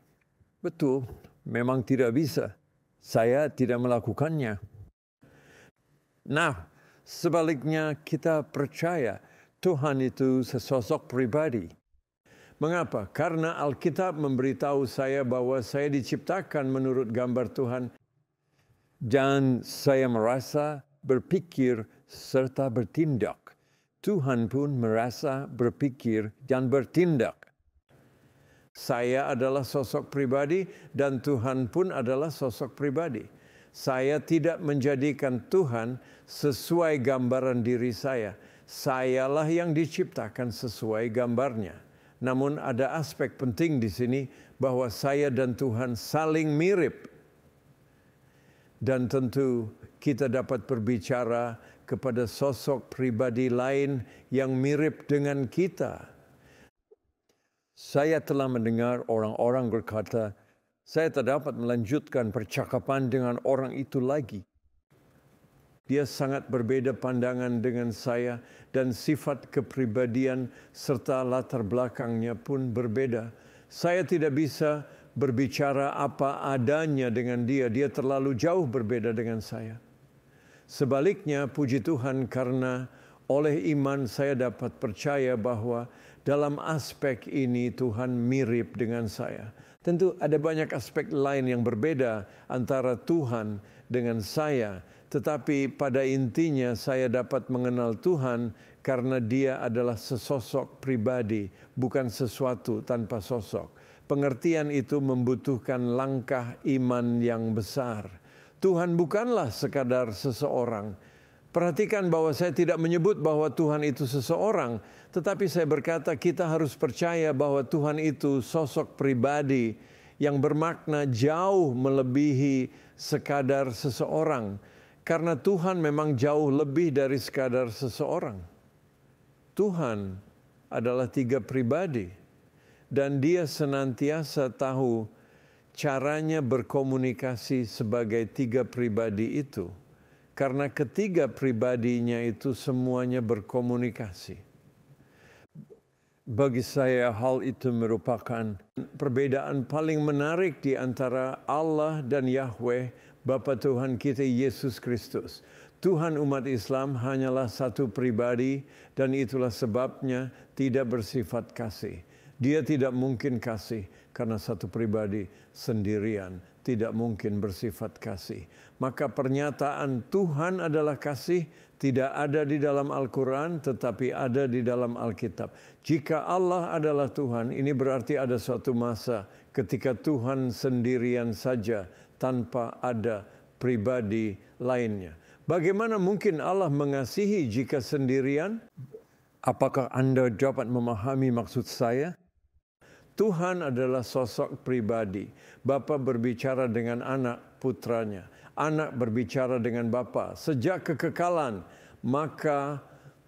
betul, memang tidak bisa. Saya tidak melakukannya. Nah, sebaliknya kita percaya Tuhan itu sesosok pribadi. Mengapa? Karena Alkitab memberitahu saya bahwa saya diciptakan menurut gambar Tuhan. Dan saya merasa, berpikir, serta bertindak. Tuhan pun merasa, berpikir, dan bertindak. Saya adalah sosok pribadi dan Tuhan pun adalah sosok pribadi. Saya tidak menjadikan Tuhan sesuai gambaran diri saya. Sayalah yang diciptakan sesuai gambarnya. Namun ada aspek penting di sini bahwa saya dan Tuhan saling mirip. Dan tentu kita dapat berbicara kepada sosok pribadi lain yang mirip dengan kita. Saya telah mendengar orang-orang berkata, saya tak dapat melanjutkan percakapan dengan orang itu lagi. Dia sangat berbeda pandangan dengan saya dan sifat kepribadian serta latar belakangnya pun berbeda. Saya tidak bisa berbicara apa adanya dengan dia. Dia terlalu jauh berbeda dengan saya. Sebaliknya, puji Tuhan karena oleh iman saya dapat percaya bahwa dalam aspek ini Tuhan mirip dengan saya. Tentu ada banyak aspek lain yang berbeda antara Tuhan dengan saya. Tetapi pada intinya saya dapat mengenal Tuhan karena dia adalah sesosok pribadi, bukan sesuatu tanpa sosok. Pengertian itu membutuhkan langkah iman yang besar. Tuhan bukanlah sekadar seseorang. Perhatikan bahwa saya tidak menyebut bahwa Tuhan itu seseorang, tetapi saya berkata kita harus percaya bahwa Tuhan itu sosok pribadi yang bermakna jauh melebihi sekadar seseorang. Karena Tuhan memang jauh lebih dari sekadar seseorang. Tuhan adalah 3 pribadi dan dia senantiasa tahu caranya berkomunikasi sebagai 3 pribadi itu. Karena ketiga pribadinya itu semuanya berkomunikasi. Bagi saya hal itu merupakan perbedaan paling menarik di antara Allah dan Yahweh, Bapa Tuhan kita Yesus Kristus. Tuhan umat Islam hanyalah satu pribadi dan itulah sebabnya tidak bersifat kasih. Dia tidak mungkin kasih karena satu pribadi sendirian. Tidak mungkin bersifat kasih. Maka pernyataan Tuhan adalah kasih tidak ada di dalam Al-Quran tetapi ada di dalam Alkitab. Jika Allah adalah Tuhan, ini berarti ada suatu masa ketika Tuhan sendirian saja tanpa ada pribadi lainnya. Bagaimana mungkin Allah mengasihi jika sendirian? Apakah Anda dapat memahami maksud saya? Tuhan adalah sosok pribadi. Bapa berbicara dengan anak putranya. Anak berbicara dengan Bapa. Sejak kekekalan, maka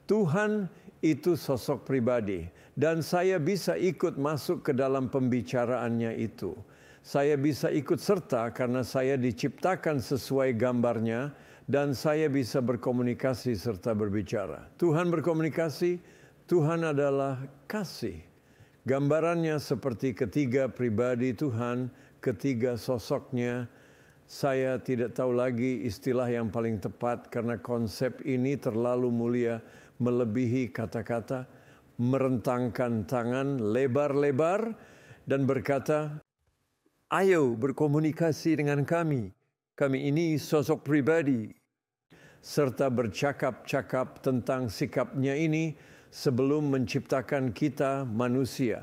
Tuhan itu sosok pribadi. Dan saya bisa ikut masuk ke dalam pembicaraannya itu. Saya bisa ikut serta karena saya diciptakan sesuai gambarnya dan saya bisa berkomunikasi serta berbicara. Tuhan berkomunikasi, Tuhan adalah kasih. Gambarannya seperti ketiga pribadi Tuhan, ketiga sosoknya. Saya tidak tahu lagi istilah yang paling tepat karena konsep ini terlalu mulia melebihi kata-kata, merentangkan tangan lebar-lebar dan berkata, ayo berkomunikasi dengan kami. Kami ini sosok pribadi. Serta bercakap-cakap tentang sikapnya ini sebelum menciptakan kita manusia.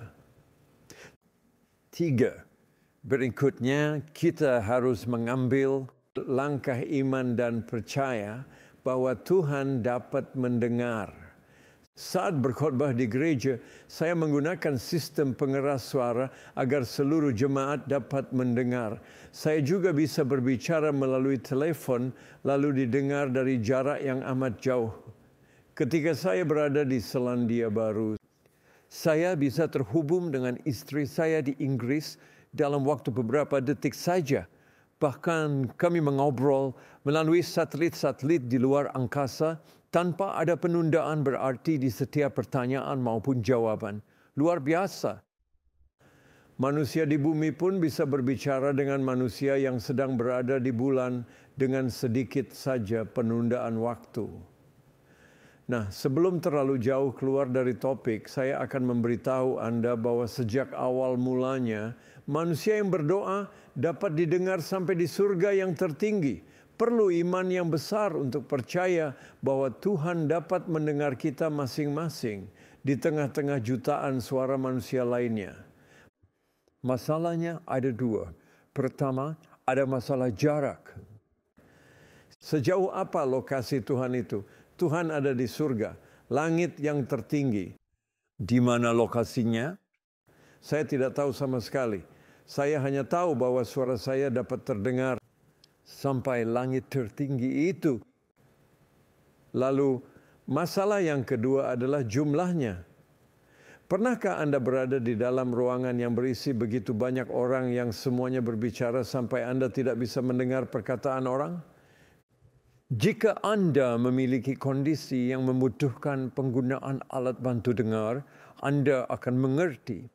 3. Berikutnya kita harus mengambil langkah iman dan percaya bahwa Tuhan dapat mendengar. Saat berkhotbah di gereja, saya menggunakan sistem pengeras suara agar seluruh jemaat dapat mendengar. Saya juga bisa berbicara melalui telepon lalu didengar dari jarak yang amat jauh. Ketika saya berada di Selandia Baru, saya bisa terhubung dengan istri saya di Inggris dalam waktu beberapa detik saja. Bahkan kami mengobrol melalui satelit-satelit di luar angkasa tanpa ada penundaan berarti di setiap pertanyaan maupun jawaban. Luar biasa. Manusia di bumi pun bisa berbicara dengan manusia yang sedang berada di bulan dengan sedikit saja penundaan waktu. Nah, sebelum terlalu jauh keluar dari topik, saya akan memberitahu Anda bahwa sejak awal mulanya, manusia yang berdoa dapat didengar sampai di surga yang tertinggi. Perlu iman yang besar untuk percaya bahwa Tuhan dapat mendengar kita masing-masing di tengah-tengah jutaan suara manusia lainnya. Masalahnya ada 2. Pertama, ada masalah jarak. Sejauh apa lokasi Tuhan itu? Tuhan ada di surga, langit yang tertinggi. Di mana lokasinya? Saya tidak tahu sama sekali. Saya hanya tahu bahwa suara saya dapat terdengar sampai langit tertinggi itu. Lalu masalah yang kedua adalah jumlahnya. Pernahkah Anda berada di dalam ruangan yang berisi begitu banyak orang yang semuanya berbicara sampai Anda tidak bisa mendengar perkataan orang? Jika Anda memiliki kondisi yang membutuhkan penggunaan alat bantu dengar, Anda akan mengerti.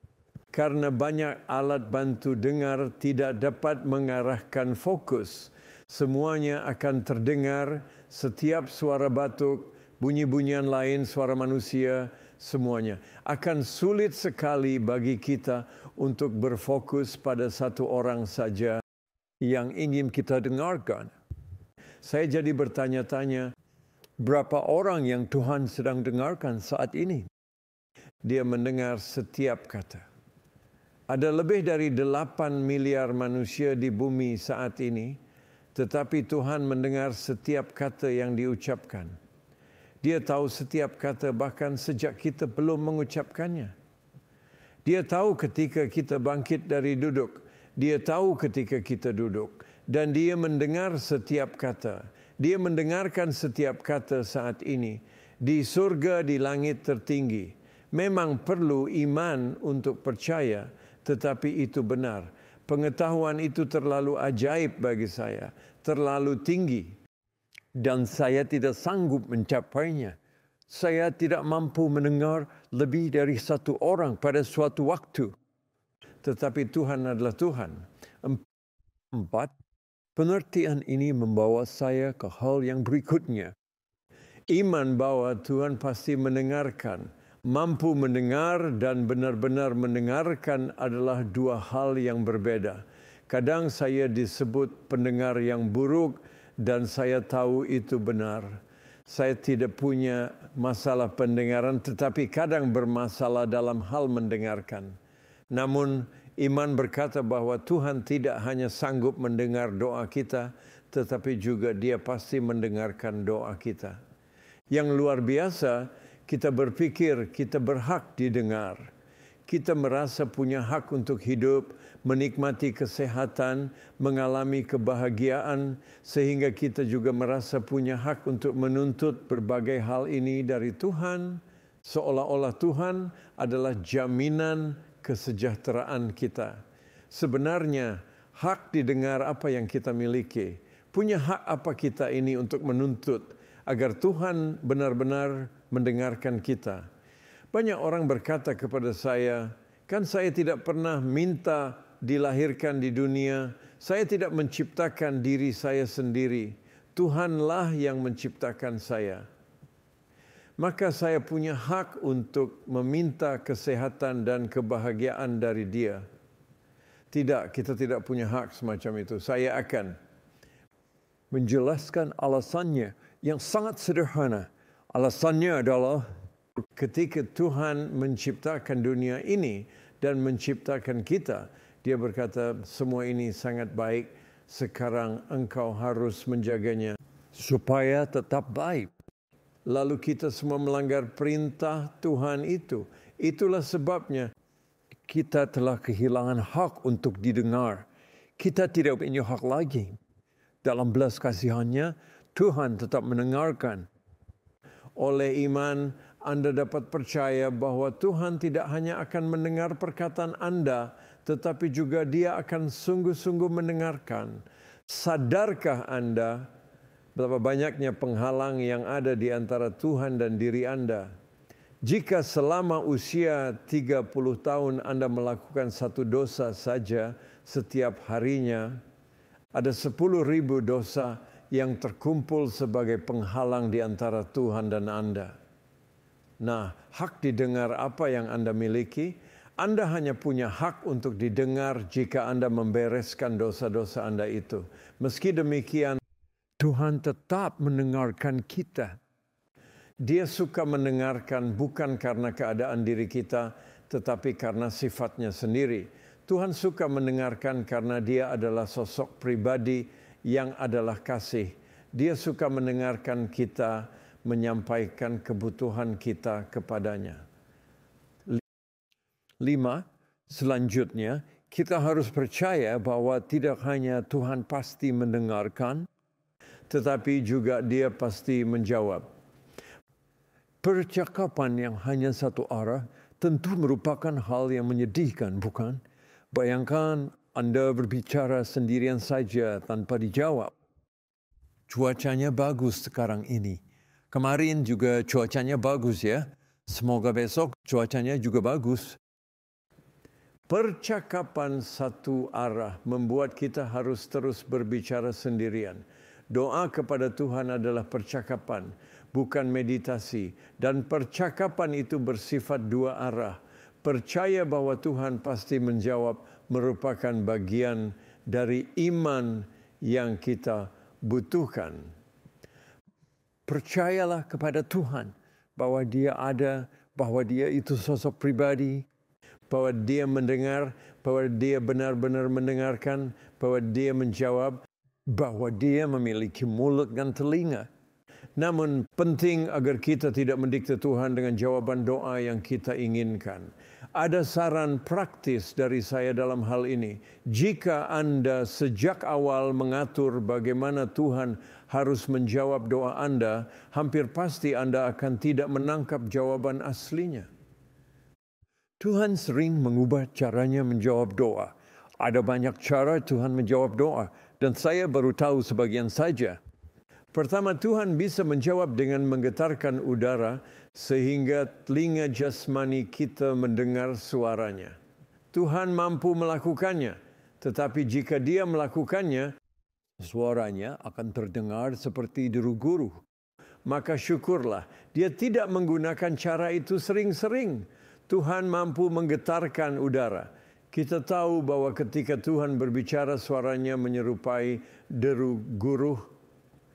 Karena banyak alat bantu dengar tidak dapat mengarahkan fokus. Semuanya akan terdengar, setiap suara batuk, bunyi-bunyian lain, suara manusia, semuanya. Akan sulit sekali bagi kita untuk berfokus pada satu orang saja yang ingin kita dengarkan. Saya jadi bertanya-tanya, berapa orang yang Tuhan sedang dengarkan saat ini? Dia mendengar setiap kata. Ada lebih dari 8 miliar manusia di bumi saat ini, tetapi Tuhan mendengar setiap kata yang diucapkan. Dia tahu setiap kata bahkan sejak kita belum mengucapkannya. Dia tahu ketika kita bangkit dari duduk. Dia tahu ketika kita duduk. Dan dia mendengar setiap kata. Dia mendengarkan setiap kata saat ini. Di surga, di langit tertinggi. Memang perlu iman untuk percaya, tetapi itu benar. Pengetahuan itu terlalu ajaib bagi saya. Terlalu tinggi. Dan saya tidak sanggup mencapainya. Saya tidak mampu mendengar lebih dari satu orang pada suatu waktu. Tetapi Tuhan adalah Tuhan. 4. Pengertian ini membawa saya ke hal yang berikutnya. Iman bahwa Tuhan pasti mendengarkan. Mampu mendengar dan benar-benar mendengarkan adalah 2 hal yang berbeda. Kadang saya disebut pendengar yang buruk dan saya tahu itu benar. Saya tidak punya masalah pendengaran tetapi kadang bermasalah dalam hal mendengarkan. Namun iman berkata bahwa Tuhan tidak hanya sanggup mendengar doa kita, tetapi juga Dia pasti mendengarkan doa kita. Yang luar biasa, kita berpikir kita berhak didengar. Kita merasa punya hak untuk hidup, menikmati kesehatan, mengalami kebahagiaan, sehingga kita juga merasa punya hak untuk menuntut berbagai hal ini dari Tuhan, seolah-olah Tuhan adalah jaminan kesejahteraan kita. Sebenarnya hak didengar apa yang kita miliki. Punya hak apa kita ini untuk menuntut agar Tuhan benar-benar mendengarkan kita. Banyak orang berkata kepada saya, kan saya tidak pernah minta dilahirkan di dunia. Saya tidak menciptakan diri saya sendiri. Tuhanlah yang menciptakan saya. Maka saya punya hak untuk meminta kesehatan dan kebahagiaan dari Dia. Tidak, kita tidak punya hak semacam itu. Saya akan menjelaskan alasannya yang sangat sederhana. Alasannya adalah Ketika Tuhan menciptakan dunia ini dan menciptakan kita, Dia berkata, semua ini sangat baik, sekarang engkau harus menjaganya supaya tetap baik. Lalu kita semua melanggar perintah Tuhan itu. Itulah sebabnya kita telah kehilangan hak untuk didengar. Kita tidak punya hak lagi. Dalam belas kasihannya, Tuhan tetap mendengarkan. Oleh iman, Anda dapat percaya bahwa Tuhan tidak hanya akan mendengar perkataan Anda, tetapi juga Dia akan sungguh-sungguh mendengarkan. Sadarkah Anda betapa banyaknya penghalang yang ada di antara Tuhan dan diri Anda? Jika selama usia 30 tahun Anda melakukan satu dosa saja setiap harinya, ada 10.000 dosa yang terkumpul sebagai penghalang di antara Tuhan dan Anda. Nah, hak didengar apa yang Anda miliki? Anda hanya punya hak untuk didengar jika Anda membereskan dosa-dosa Anda itu. Meski demikian, Tuhan tetap mendengarkan kita. Dia suka mendengarkan bukan karena keadaan diri kita, tetapi karena sifatnya sendiri. Tuhan suka mendengarkan karena Dia adalah sosok pribadi yang adalah kasih. Dia suka mendengarkan kita menyampaikan kebutuhan kita kepadanya. 5. Selanjutnya, kita harus percaya bahwa tidak hanya Tuhan pasti mendengarkan, tetapi juga Dia pasti menjawab. Percakapan yang hanya satu arah tentu merupakan hal yang menyedihkan, bukan? Bayangkan Anda berbicara sendirian saja tanpa dijawab. Cuacanya bagus sekarang ini. Kemarin juga cuacanya bagus ya. Semoga besok cuacanya juga bagus. Percakapan satu arah membuat kita harus terus berbicara sendirian. Doa kepada Tuhan adalah percakapan, bukan meditasi. Dan percakapan itu bersifat dua arah. Percaya bahwa Tuhan pasti menjawab merupakan bagian dari iman yang kita butuhkan. Percayalah kepada Tuhan bahwa Dia ada, bahwa Dia itu sosok pribadi, bahwa Dia mendengar, bahwa Dia benar-benar mendengarkan, bahwa Dia menjawab, bahwa Dia memiliki mulut dan telinga. Namun penting agar kita tidak mendikte Tuhan dengan jawaban doa yang kita inginkan. Ada saran praktis dari saya dalam hal ini. Jika Anda sejak awal mengatur bagaimana Tuhan harus menjawab doa Anda, hampir pasti Anda akan tidak menangkap jawaban aslinya. Tuhan sering mengubah caranya menjawab doa. Ada banyak cara Tuhan menjawab doa, dan saya baru tahu sebagian saja. Pertama, Tuhan bisa menjawab dengan menggetarkan udara sehingga telinga jasmani kita mendengar suaranya. Tuhan mampu melakukannya, tetapi jika Dia melakukannya, suaranya akan terdengar seperti deru guru. Maka syukurlah, Dia tidak menggunakan cara itu sering-sering. Tuhan mampu menggetarkan udara. Kita tahu bahwa ketika Tuhan berbicara, suaranya menyerupai deru guru.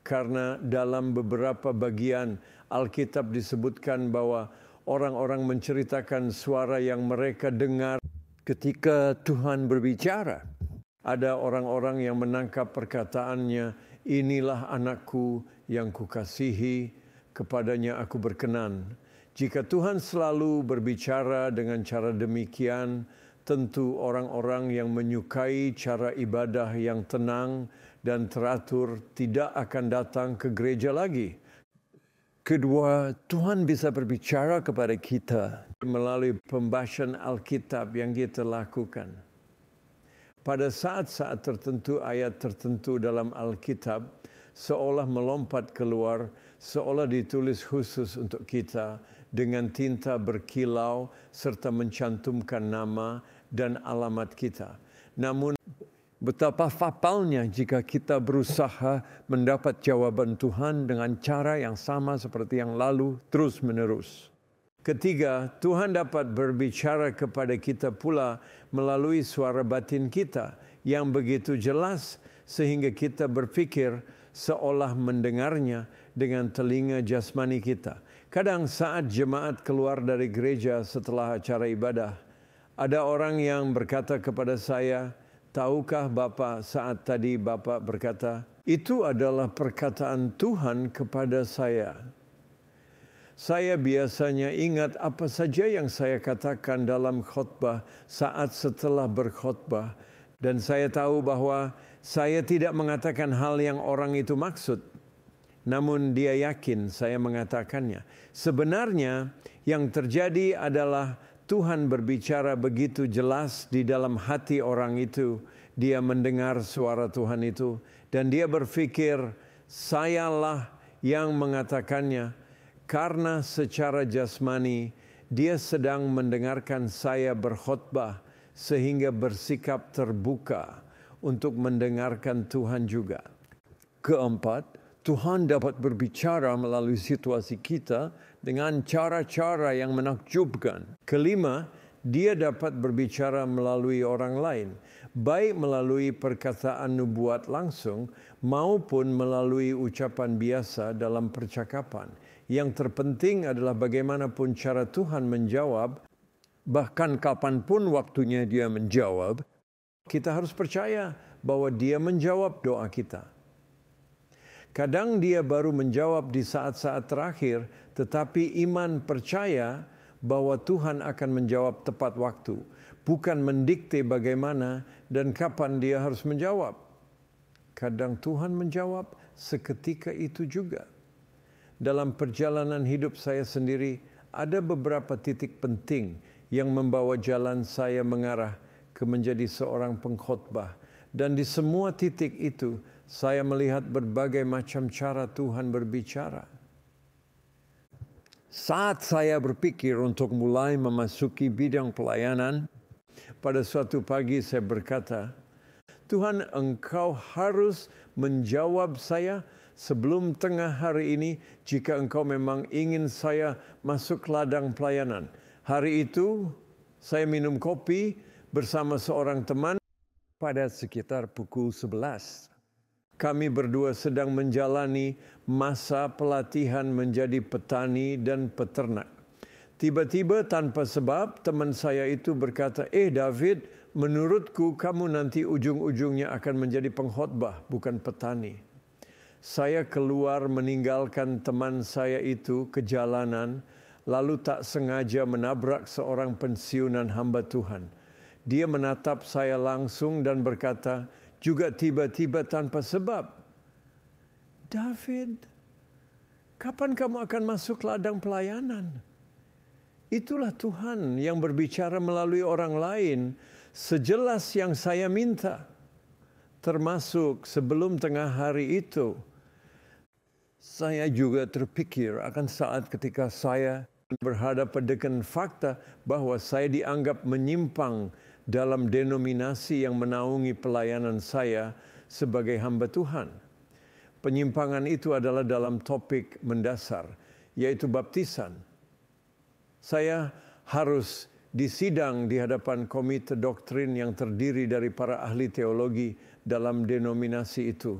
Karena dalam beberapa bagian Alkitab disebutkan bahwa orang-orang menceritakan suara yang mereka dengar ketika Tuhan berbicara. Ada orang-orang yang menangkap perkataannya, inilah anakku yang kukasihi, kepadanya aku berkenan. Jika Tuhan selalu berbicara dengan cara demikian, tentu orang-orang yang menyukai cara ibadah yang tenang dan teratur tidak akan datang ke gereja lagi. Kedua, Tuhan bisa berbicara kepada kita melalui pembahasan Alkitab yang kita lakukan. Pada saat-saat tertentu, ayat tertentu dalam Alkitab seolah melompat keluar, seolah ditulis khusus untuk kita dengan tinta berkilau serta mencantumkan nama dan alamat kita. Namun betapa fatalnya jika kita berusaha mendapat jawaban Tuhan dengan cara yang sama seperti yang lalu terus-menerus. Ketiga, Tuhan dapat berbicara kepada kita pula melalui suara batin kita yang begitu jelas sehingga kita berpikir seolah mendengarnya dengan telinga jasmani kita. Kadang saat jemaat keluar dari gereja setelah acara ibadah, ada orang yang berkata kepada saya, "Tahukah Bapak saat tadi Bapak berkata?" Itu adalah perkataan Tuhan kepada saya. Saya biasanya ingat apa saja yang saya katakan dalam khotbah saat setelah berkhotbah. Dan saya tahu bahwa saya tidak mengatakan hal yang orang itu maksud. Namun dia yakin saya mengatakannya. Sebenarnya yang terjadi adalah Tuhan berbicara begitu jelas di dalam hati orang itu. Dia mendengar suara Tuhan itu. Dan dia berpikir, sayalah yang mengatakannya. Karena secara jasmani, dia sedang mendengarkan saya berkhotbah. Sehingga bersikap terbuka untuk mendengarkan Tuhan juga. Keempat, Tuhan dapat berbicara melalui situasi kita dengan cara-cara yang menakjubkan. Kelima, dia dapat berbicara melalui orang lain, baik melalui perkataan nubuat langsung maupun melalui ucapan biasa dalam percakapan. Yang terpenting adalah bagaimanapun cara Tuhan menjawab, bahkan kapanpun waktunya dia menjawab, kita harus percaya bahwa dia menjawab doa kita. Kadang dia baru menjawab di saat-saat terakhir, tetapi iman percaya bahwa Tuhan akan menjawab tepat waktu, bukan mendikte bagaimana dan kapan dia harus menjawab. Kadang Tuhan menjawab seketika itu juga. Dalam perjalanan hidup saya sendiri, ada beberapa titik penting yang membawa jalan saya mengarah ke menjadi seorang pengkhotbah. Dan di semua titik itu, saya melihat berbagai macam cara Tuhan berbicara. Saat saya berpikir untuk mulai memasuki bidang pelayanan, pada suatu pagi saya berkata, Tuhan, Engkau harus menjawab saya sebelum tengah hari ini jika Engkau memang ingin saya masuk ladang pelayanan. Hari itu saya minum kopi bersama seorang teman pada sekitar pukul 11. Kami berdua sedang menjalani masa pelatihan menjadi petani dan peternak. Tiba-tiba tanpa sebab teman saya itu berkata, David, menurutku kamu nanti ujung-ujungnya akan menjadi pengkhotbah, bukan petani. Saya keluar meninggalkan teman saya itu ke jalanan, lalu tak sengaja menabrak seorang pensiunan hamba Tuhan. Dia menatap saya langsung dan berkata, juga tiba-tiba tanpa sebab, David, kapan kamu akan masuk ladang pelayanan? Itulah Tuhan yang berbicara melalui orang lain sejelas yang saya minta. Termasuk sebelum tengah hari itu, saya juga terpikir akan saat ketika saya berhadapan dengan fakta bahwa saya dianggap menyimpang dalam denominasi yang menaungi pelayanan saya sebagai hamba Tuhan. Penyimpangan itu adalah dalam topik mendasar, yaitu baptisan. Saya harus disidang di hadapan komite doktrin yang terdiri dari para ahli teologi dalam denominasi itu.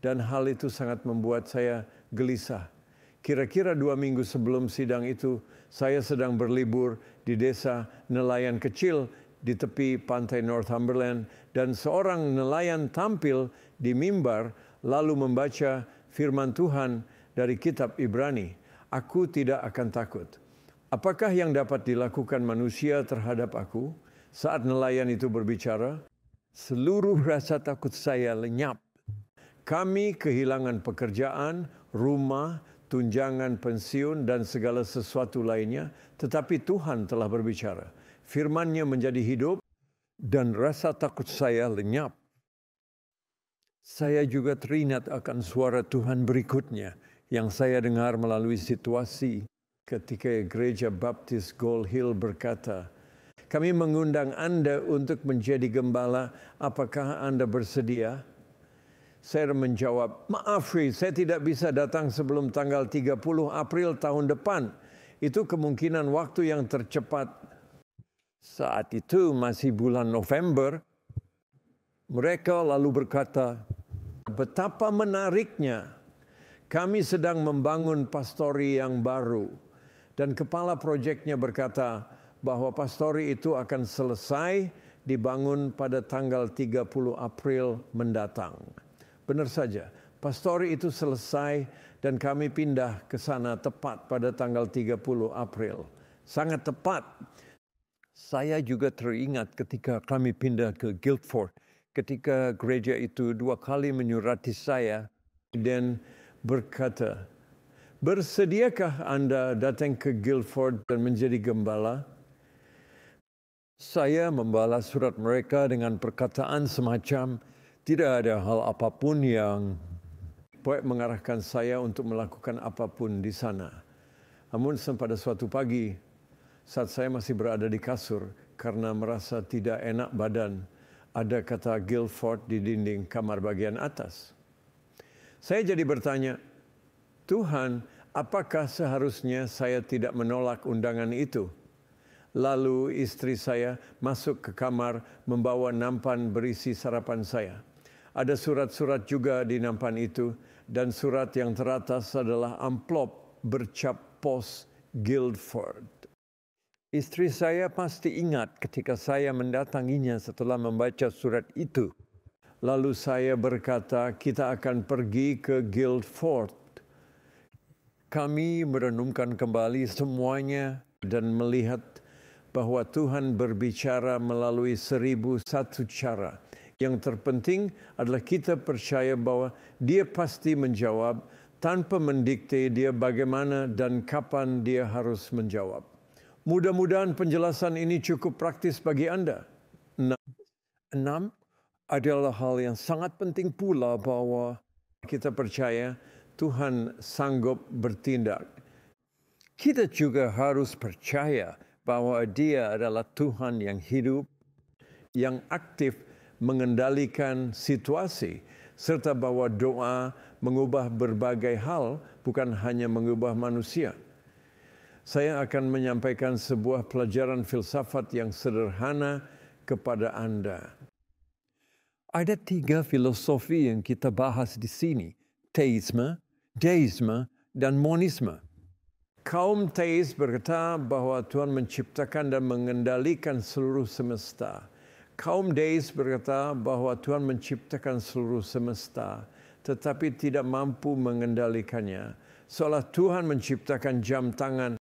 Dan hal itu sangat membuat saya gelisah. Kira-kira 2 minggu sebelum sidang itu, saya sedang berlibur di desa nelayan kecil di tepi pantai Northumberland, dan seorang nelayan tampil di mimbar lalu membaca firman Tuhan dari kitab Ibrani. Aku tidak akan takut. Apakah yang dapat dilakukan manusia terhadap aku? Saat nelayan itu berbicara, seluruh rasa takut saya lenyap. Kami kehilangan pekerjaan, rumah, tunjangan pensiun, dan segala sesuatu lainnya, tetapi Tuhan telah berbicara. Firman-Nya menjadi hidup dan rasa takut saya lenyap. Saya juga teringat akan suara Tuhan berikutnya yang saya dengar melalui situasi ketika Gereja Baptis Gold Hill berkata, kami mengundang Anda untuk menjadi gembala, apakah Anda bersedia? Saya menjawab, maaf saya tidak bisa datang sebelum tanggal 30 April tahun depan. Itu kemungkinan waktu yang tercepat. Saat itu masih bulan November, mereka lalu berkata, betapa menariknya Kami sedang membangun pastori yang baru. Dan kepala proyeknya berkata bahwa pastori itu akan selesai dibangun pada tanggal 30 April mendatang. Benar saja, pastori itu selesai dan kami pindah ke sana tepat pada tanggal 30 April. Sangat tepat. Saya juga teringat ketika kami pindah ke Guildford, ketika gereja itu 2 kali menyurati saya dan berkata, "Bersediakah Anda datang ke Guildford dan menjadi gembala?" Saya membalas surat mereka dengan perkataan semacam, tidak ada hal apapun yang mengarahkan saya untuk melakukan apapun di sana. Namun pada suatu pagi, saat saya masih berada di kasur karena merasa tidak enak badan, ada kata Guildford di dinding kamar bagian atas. Saya jadi bertanya, Tuhan, apakah seharusnya saya tidak menolak undangan itu? Lalu istri saya masuk ke kamar membawa nampan berisi sarapan saya. Ada surat-surat juga di nampan itu, dan surat yang teratas adalah amplop bercap pos Guildford. Istri saya pasti ingat ketika saya mendatanginya setelah membaca surat itu. Lalu saya berkata, kita akan pergi ke Guildford. Kami merenungkan kembali semuanya dan melihat bahwa Tuhan berbicara melalui 1001 cara. Yang terpenting adalah kita percaya bahwa Dia pasti menjawab tanpa mendikte Dia bagaimana dan kapan Dia harus menjawab. Mudah-mudahan penjelasan ini cukup praktis bagi Anda. 6 adalah hal yang sangat penting pula bahwa kita percaya Tuhan sanggup bertindak. Kita juga harus percaya bahwa Dia adalah Tuhan yang hidup, yang aktif mengendalikan situasi, serta bahwa doa mengubah berbagai hal, bukan hanya mengubah manusia. Saya akan menyampaikan sebuah pelajaran filsafat yang sederhana kepada Anda. Ada 3 filosofi yang kita bahas di sini, teisme, deisme, dan monisme. Kaum teis berkata bahwa Tuhan menciptakan dan mengendalikan seluruh semesta. Kaum deis berkata bahwa Tuhan menciptakan seluruh semesta, tetapi tidak mampu mengendalikannya. Seolah Tuhan menciptakan jam tangan,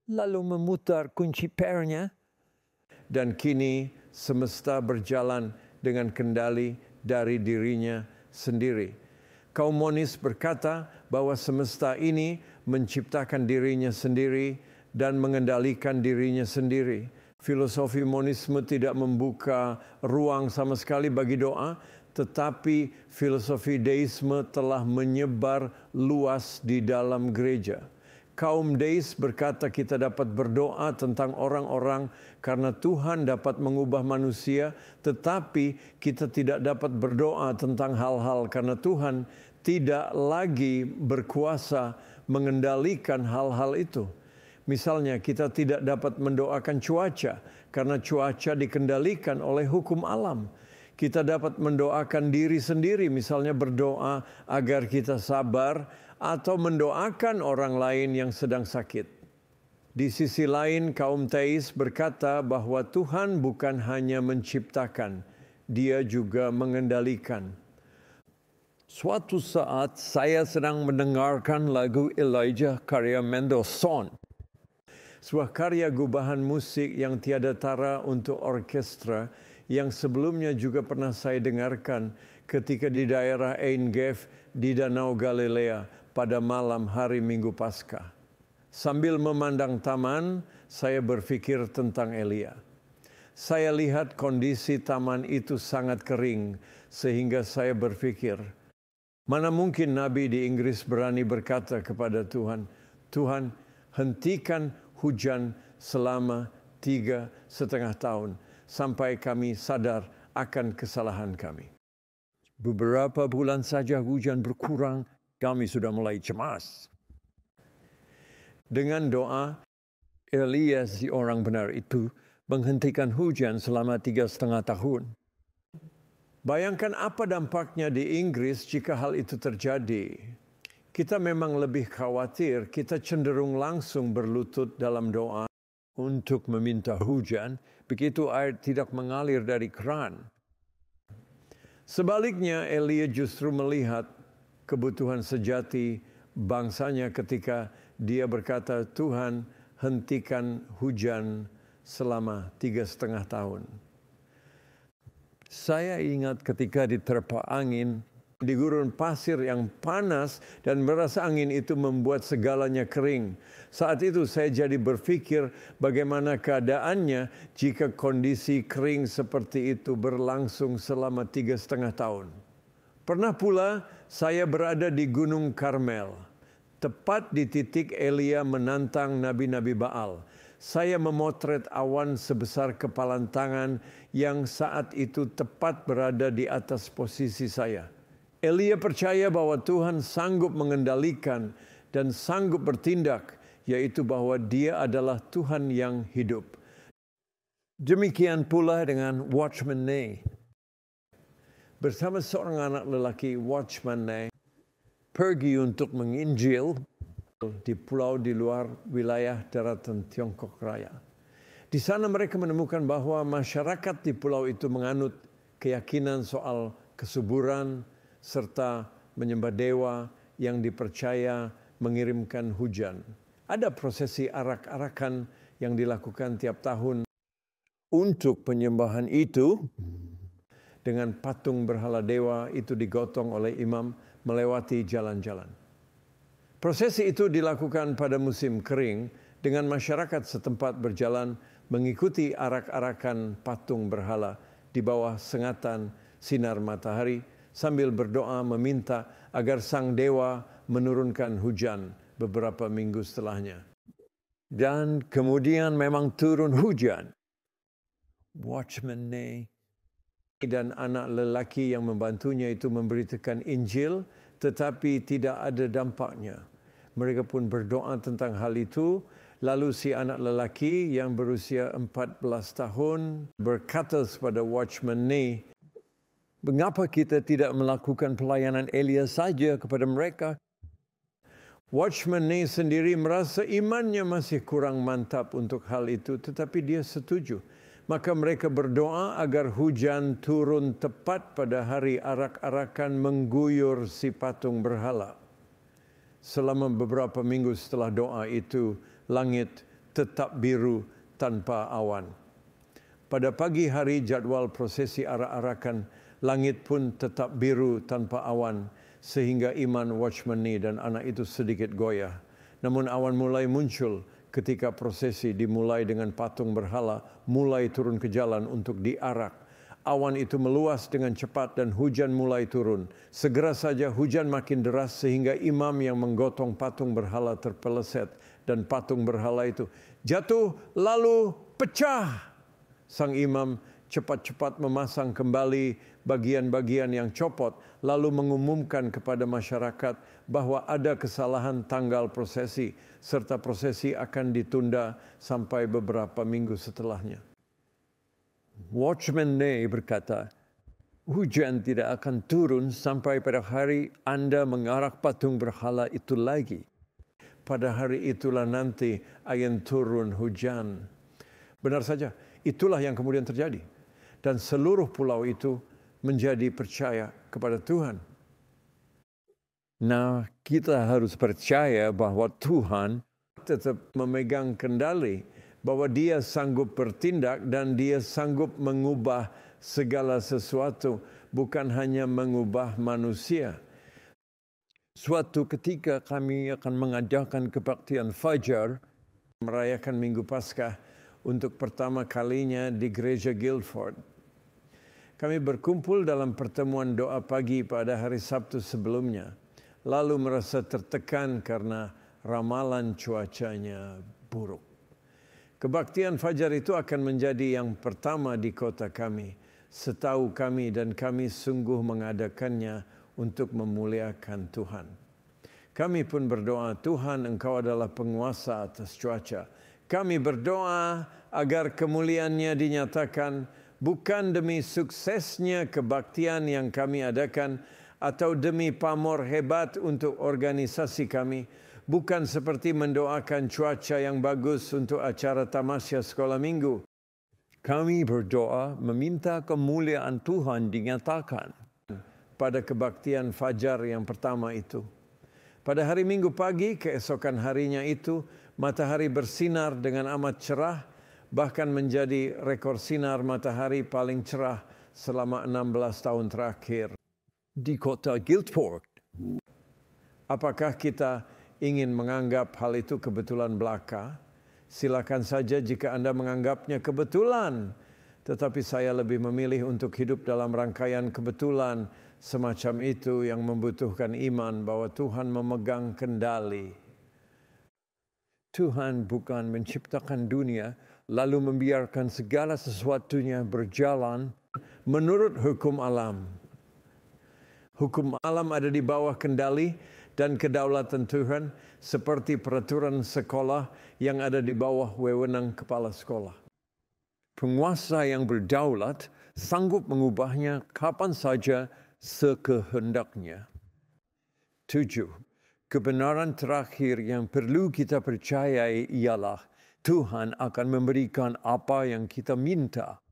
lalu memutar kunci pernya, dan kini semesta berjalan dengan kendali dari dirinya sendiri. Kaum monis berkata bahwa semesta ini menciptakan dirinya sendiri dan mengendalikan dirinya sendiri. Filosofi monisme tidak membuka ruang sama sekali bagi doa, tetapi filosofi deisme telah menyebar luas di dalam gereja. Kaum deis berkata kita dapat berdoa tentang orang-orang karena Tuhan dapat mengubah manusia, tetapi kita tidak dapat berdoa tentang hal-hal karena Tuhan tidak lagi berkuasa mengendalikan hal-hal itu. Misalnya kita tidak dapat mendoakan cuaca karena cuaca dikendalikan oleh hukum alam. Kita dapat mendoakan diri sendiri, misalnya berdoa agar kita sabar atau mendoakan orang lain yang sedang sakit. Di sisi lain, kaum teis berkata bahwa Tuhan bukan hanya menciptakan, Dia juga mengendalikan. Suatu saat saya sedang mendengarkan lagu Elijah karya Mendelssohn, sebuah karya gubahan musik yang tiada tara untuk orkestra yang sebelumnya juga pernah saya dengarkan ketika di daerah Ein Gev di Danau Galilea pada malam hari Minggu Paskah. Sambil memandang taman, saya berpikir tentang Elia. Saya lihat kondisi taman itu sangat kering, sehingga saya berpikir, mana mungkin Nabi di Inggris berani berkata kepada Tuhan, Tuhan, hentikan hujan selama 3,5 tahun sampai kami sadar akan kesalahan kami. Beberapa bulan saja hujan berkurang, kami sudah mulai cemas. Dengan doa, Elia si orang benar itu menghentikan hujan selama 3,5 tahun. Bayangkan apa dampaknya di Inggris jika hal itu terjadi. Kita memang lebih khawatir, kita cenderung langsung berlutut dalam doa untuk meminta hujan, begitu air tidak mengalir dari keran. Sebaliknya, Elia justru melihat kebutuhan sejati bangsanya ketika dia berkata, Tuhan, hentikan hujan selama 3,5 tahun. Saya ingat ketika diterpa angin, di gurun pasir yang panas dan merasa angin itu membuat segalanya kering. Saat itu saya jadi berpikir bagaimana keadaannya jika kondisi kering seperti itu berlangsung selama 3,5 tahun. Pernah pula saya berada di Gunung Karmel, tepat di titik Elia menantang nabi-nabi Baal. Saya memotret awan sebesar kepalan tangan yang saat itu tepat berada di atas posisi saya. Elia percaya bahwa Tuhan sanggup mengendalikan dan sanggup bertindak, yaitu bahwa Dia adalah Tuhan yang hidup. Demikian pula dengan Watchman Nee. Bersama seorang anak lelaki, Watchman Nee pergi untuk menginjil di pulau di luar wilayah daratan Tiongkok Raya. Di sana mereka menemukan bahwa masyarakat di pulau itu menganut keyakinan soal kesuburan, serta menyembah dewa yang dipercaya mengirimkan hujan. Ada prosesi arak-arakan yang dilakukan tiap tahun untuk penyembahan itu. Dengan patung berhala dewa itu digotong oleh imam melewati jalan-jalan. Prosesi itu dilakukan pada musim kering dengan masyarakat setempat berjalan mengikuti arak-arakan patung berhala di bawah sengatan sinar matahari, sambil berdoa meminta agar sang dewa menurunkan hujan beberapa minggu setelahnya. Dan kemudian memang turun hujan. Watchman Nee dan anak lelaki yang membantunya itu memberitakan Injil, tetapi tidak ada dampaknya. Mereka pun berdoa tentang hal itu. Lalu si anak lelaki yang berusia 14 tahun berkata kepada Watchman Nee, mengapa kita tidak melakukan pelayanan Elia saja kepada mereka? Watchman Nee sendiri merasa imannya masih kurang mantap untuk hal itu, tetapi dia setuju. Maka mereka berdoa agar hujan turun tepat pada hari arak-arakan mengguyur si patung berhala. Selama beberapa minggu setelah doa itu, langit tetap biru tanpa awan. Pada pagi hari jadwal prosesi arak-arakan, langit pun tetap biru tanpa awan, sehingga iman Watchman Nee dan anak itu sedikit goyah. Namun awan mulai muncul ketika prosesi dimulai dengan patung berhala mulai turun ke jalan untuk diarak. Awan itu meluas dengan cepat dan hujan mulai turun. Segera saja hujan makin deras sehingga imam yang menggotong patung berhala terpeleset dan patung berhala itu jatuh lalu pecah. Sang imam cepat-cepat memasang kembali bagian-bagian yang copot, lalu mengumumkan kepada masyarakat bahwa ada kesalahan tanggal prosesi, serta prosesi akan ditunda sampai beberapa minggu setelahnya. Watchman Nee berkata, hujan tidak akan turun sampai pada hari Anda mengarak patung berhala itu lagi. Pada hari itulah nanti akan turun hujan. Benar saja, itulah yang kemudian terjadi. Dan seluruh pulau itu menjadi percaya kepada Tuhan. Nah, kita harus percaya bahwa Tuhan tetap memegang kendali, bahwa Dia sanggup bertindak dan Dia sanggup mengubah segala sesuatu, bukan hanya mengubah manusia. Suatu ketika kami akan mengadakan kebaktian Fajar, merayakan Minggu Paskah untuk pertama kalinya di Gereja Guildford. Kami berkumpul dalam pertemuan doa pagi pada hari Sabtu sebelumnya, lalu merasa tertekan karena ramalan cuacanya buruk. Kebaktian Fajar itu akan menjadi yang pertama di kota kami, setahu kami, dan kami sungguh mengadakannya untuk memuliakan Tuhan. Kami pun berdoa, Tuhan, Engkau adalah penguasa atas cuaca. Kami berdoa agar kemuliaan-Nya dinyatakan bukan demi suksesnya kebaktian yang kami adakan atau demi pamor hebat untuk organisasi kami, bukan seperti mendoakan cuaca yang bagus untuk acara tamasya sekolah minggu. Kami berdoa meminta kemuliaan Tuhan dinyatakan pada kebaktian fajar yang pertama itu. Pada hari Minggu pagi, keesokan harinya itu, matahari bersinar dengan amat cerah, bahkan menjadi rekor sinar matahari paling cerah selama 16 tahun terakhir di kota Guildford. Apakah kita ingin menganggap hal itu kebetulan belaka? Silakan saja jika Anda menganggapnya kebetulan. Tetapi saya lebih memilih untuk hidup dalam rangkaian kebetulan semacam itu yang membutuhkan iman bahwa Tuhan memegang kendali. Tuhan bukan menciptakan dunia lalu membiarkan segala sesuatunya berjalan menurut hukum alam. Hukum alam ada di bawah kendali dan kedaulatan Tuhan seperti peraturan sekolah yang ada di bawah wewenang kepala sekolah. Penguasa yang berdaulat sanggup mengubahnya kapan saja sekehendaknya. 7. Kebenaran terakhir yang perlu kita percayai ialah Tuhan akan memberikan apa yang kita minta.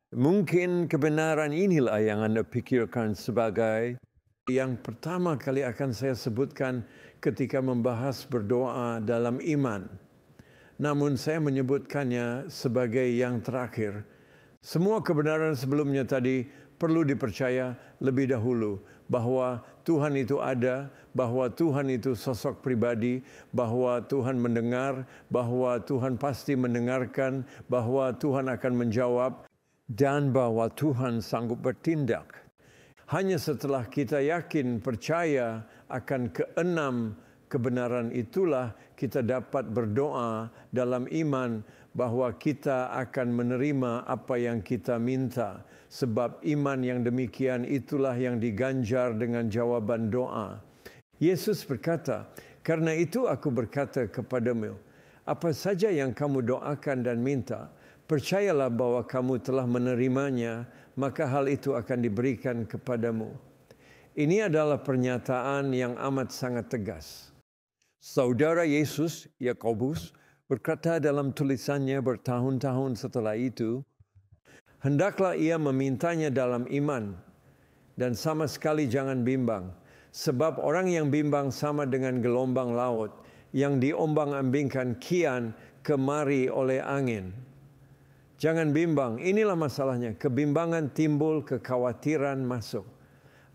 Mungkin kebenaran inilah yang Anda pikirkan sebagai yang pertama kali akan saya sebutkan ketika membahas berdoa dalam iman. Namun saya menyebutkannya sebagai yang terakhir. Semua kebenaran sebelumnya tadi perlu dipercaya lebih dahulu bahwa Tuhan itu ada, bahwa Tuhan itu sosok pribadi, bahwa Tuhan mendengar, bahwa Tuhan pasti mendengarkan, bahwa Tuhan akan menjawab, dan bahwa Tuhan sanggup bertindak. Hanya setelah kita yakin, percaya akan keenam kebenaran itulah kita dapat berdoa dalam iman bahwa kita akan menerima apa yang kita minta. Sebab iman yang demikian itulah yang diganjar dengan jawaban doa. Yesus berkata, "Karena itu aku berkata kepadamu, apa saja yang kamu doakan dan minta, percayalah bahwa kamu telah menerimanya, maka hal itu akan diberikan kepadamu." Ini adalah pernyataan yang amat sangat tegas. Saudara Yesus, Yakobus, berkata dalam tulisannya bertahun-tahun setelah itu, hendaklah ia memintanya dalam iman, dan sama sekali jangan bimbang. Sebab orang yang bimbang sama dengan gelombang laut, yang diombang-ambingkan kian kemari oleh angin. Jangan bimbang, inilah masalahnya. Kebimbangan timbul, kekhawatiran masuk.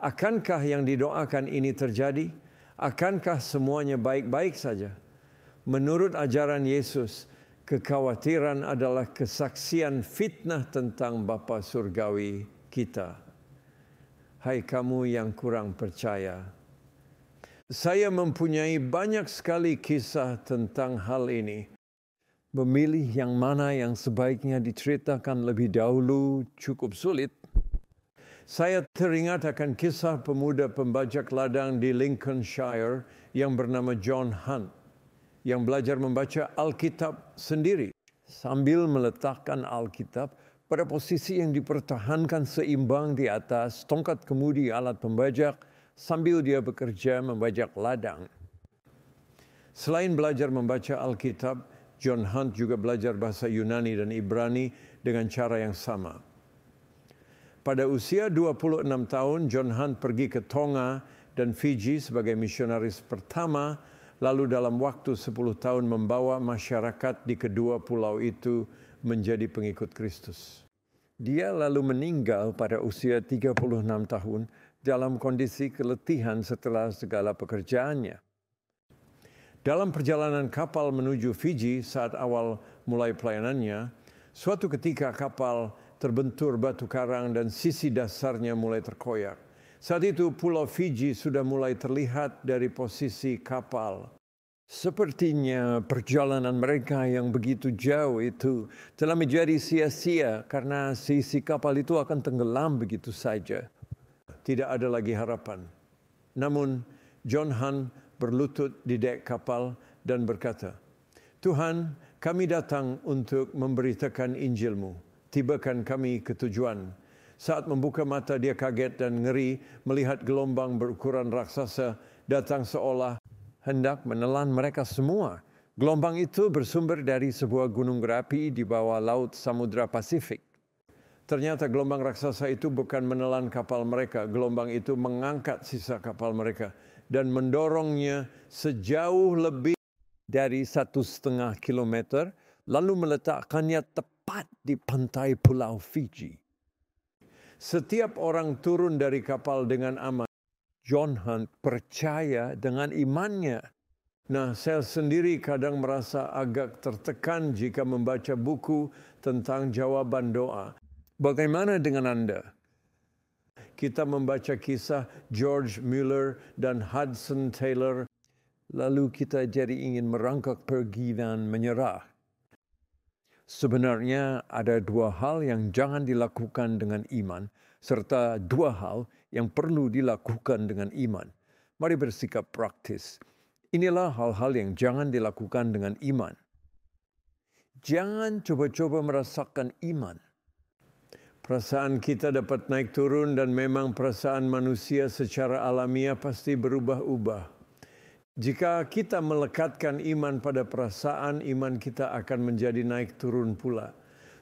Akankah yang didoakan ini terjadi? Akankah semuanya baik-baik saja? Menurut ajaran Yesus, kekhawatiran adalah kesaksian fitnah tentang Bapa Surgawi kita. Hai kamu yang kurang percaya. Saya mempunyai banyak sekali kisah tentang hal ini. Memilih yang mana yang sebaiknya diceritakan lebih dahulu cukup sulit. Saya teringat akan kisah pemuda pembajak ladang di Lincolnshire yang bernama John Hunt, yang belajar membaca Alkitab sendiri. Sambil meletakkan Alkitab pada posisi yang dipertahankan seimbang di atas tongkat kemudi alat pembajak, sambil dia bekerja membajak ladang. Selain belajar membaca Alkitab, John Hunt juga belajar bahasa Yunani dan Ibrani dengan cara yang sama. Pada usia 26 tahun, John Hunt pergi ke Tonga dan Fiji sebagai misionaris pertama, lalu dalam waktu 10 tahun membawa masyarakat di kedua pulau itu menjadi pengikut Kristus. Dia lalu meninggal pada usia 36 tahun dalam kondisi keletihan setelah segala pekerjaannya. Dalam perjalanan kapal menuju Fiji saat awal mulai pelayanannya, suatu ketika kapal terbentur batu karang dan sisi dasarnya mulai terkoyak. Saat itu pulau Fiji sudah mulai terlihat dari posisi kapal. Sepertinya perjalanan mereka yang begitu jauh itu telah menjadi sia-sia karena sisi kapal itu akan tenggelam begitu saja. Tidak ada lagi harapan. Namun John Hunt berlutut di dek kapal dan berkata, "Tuhan, kami datang untuk memberitakan Injil-Mu. Tibakan kami ke tujuan. Saat membuka mata dia kaget dan ngeri melihat gelombang berukuran raksasa datang seolah hendak menelan mereka semua. Gelombang itu bersumber dari sebuah gunung berapi di bawah laut Samudra Pasifik. Ternyata gelombang raksasa itu bukan menelan kapal mereka. Gelombang itu mengangkat sisa kapal mereka dan mendorongnya sejauh lebih dari 1,5 kilometer, lalu meletakkannya tepat di pantai Pulau Fiji. Setiap orang turun dari kapal dengan aman. John Hunt percaya dengan imannya. Nah, saya sendiri kadang merasa agak tertekan jika membaca buku tentang jawaban doa. Bagaimana dengan Anda? Kita membaca kisah George Mueller dan Hudson Taylor, lalu kita jadi ingin merangkak pergi dan menyerah. Sebenarnya ada 2 hal yang jangan dilakukan dengan iman, serta 2 hal yang perlu dilakukan dengan iman. Mari bersikap praktis. Inilah hal-hal yang jangan dilakukan dengan iman. Jangan coba-coba merasakan iman. Perasaan kita dapat naik turun dan memang perasaan manusia secara alamiah pasti berubah-ubah. Jika kita melekatkan iman pada perasaan, iman kita akan menjadi naik turun pula.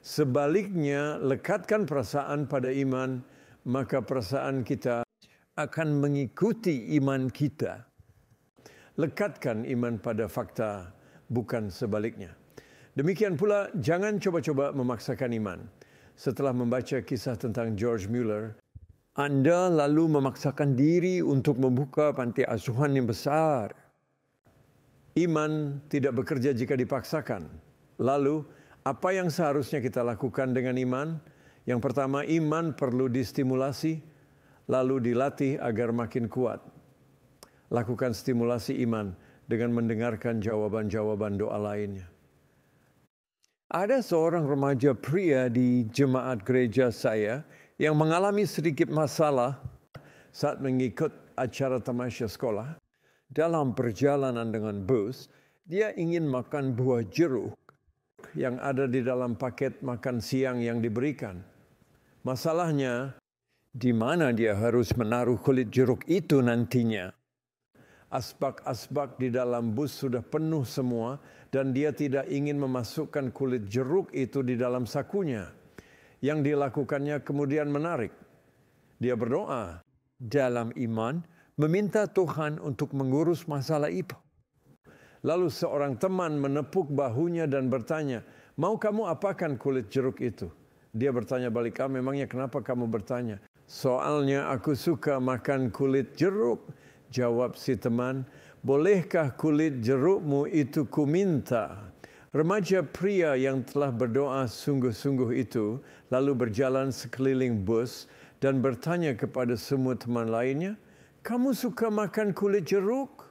Sebaliknya, lekatkan perasaan pada iman, maka perasaan kita akan mengikuti iman kita. Lekatkan iman pada fakta, bukan sebaliknya. Demikian pula, jangan coba-coba memaksakan iman. Setelah membaca kisah tentang George Mueller, Anda lalu memaksakan diri untuk membuka panti asuhan yang besar. Iman tidak bekerja jika dipaksakan. Lalu, apa yang seharusnya kita lakukan dengan iman? Yang pertama, iman perlu distimulasi, lalu dilatih agar makin kuat. Lakukan stimulasi iman dengan mendengarkan jawaban-jawaban doa lainnya. Ada seorang remaja pria di jemaat gereja saya yang mengalami sedikit masalah saat mengikut acara tamasya sekolah. Dalam perjalanan dengan bus, dia ingin makan buah jeruk yang ada di dalam paket makan siang yang diberikan. Masalahnya, di mana dia harus menaruh kulit jeruk itu nantinya? Asbak-asbak di dalam bus sudah penuh semua dan dia tidak ingin memasukkan kulit jeruk itu di dalam sakunya. Yang dilakukannya kemudian menarik. Dia berdoa dalam iman, meminta Tuhan untuk mengurus masalah itu. Lalu seorang teman menepuk bahunya dan bertanya, "Mau kamu apakan kulit jeruk itu?" Dia bertanya balik, "Memangnya kenapa kamu bertanya?" "Soalnya aku suka makan kulit jeruk." Jawab si teman, "Bolehkah kulit jerukmu itu kuminta?" Remaja pria yang telah berdoa sungguh-sungguh itu lalu berjalan sekeliling bus dan bertanya kepada semua teman lainnya, "Kamu suka makan kulit jeruk?"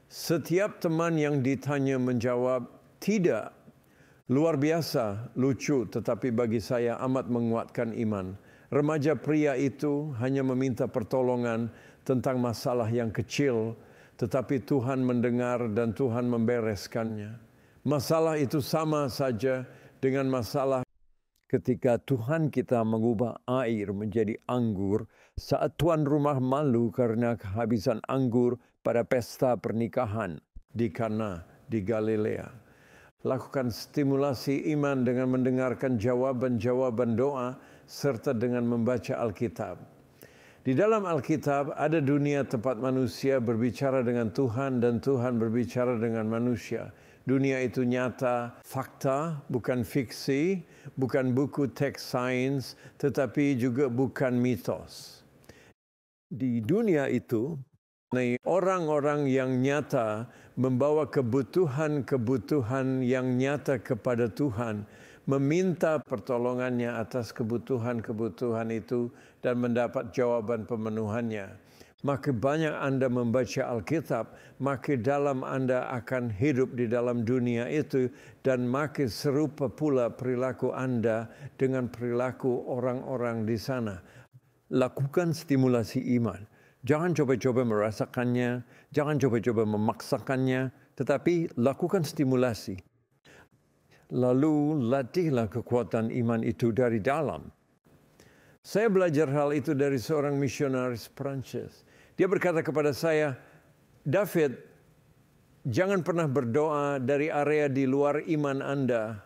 Setiap teman yang ditanya menjawab, "Tidak." Luar biasa, lucu, tetapi bagi saya amat menguatkan iman. Remaja pria itu hanya meminta pertolongan tentang masalah yang kecil, tetapi Tuhan mendengar dan Tuhan membereskannya. Masalah itu sama saja dengan masalah ketika Tuhan kita mengubah air menjadi anggur saat tuan rumah malu karena kehabisan anggur pada pesta pernikahan di Kana di Galilea. Lakukan stimulasi iman dengan mendengarkan jawaban-jawaban doa serta dengan membaca Alkitab. Di dalam Alkitab ada dunia tempat manusia berbicara dengan Tuhan dan Tuhan berbicara dengan manusia. Dunia itu nyata, fakta, bukan fiksi, bukan buku teks sains, tetapi juga bukan mitos. Di dunia itu, orang-orang yang nyata membawa kebutuhan-kebutuhan yang nyata kepada Tuhan, meminta pertolongannya atas kebutuhan-kebutuhan itu dan mendapat jawaban pemenuhannya. Makin banyak Anda membaca Alkitab, makin dalam Anda akan hidup di dalam dunia itu dan makin serupa pula perilaku Anda dengan perilaku orang-orang di sana. Lakukan stimulasi iman. Jangan coba-coba merasakannya, jangan coba-coba memaksakannya, tetapi lakukan stimulasi. Lalu latihlah kekuatan iman itu dari dalam. Saya belajar hal itu dari seorang misionaris Prancis. Dia berkata kepada saya, David, jangan pernah berdoa dari area di luar iman Anda.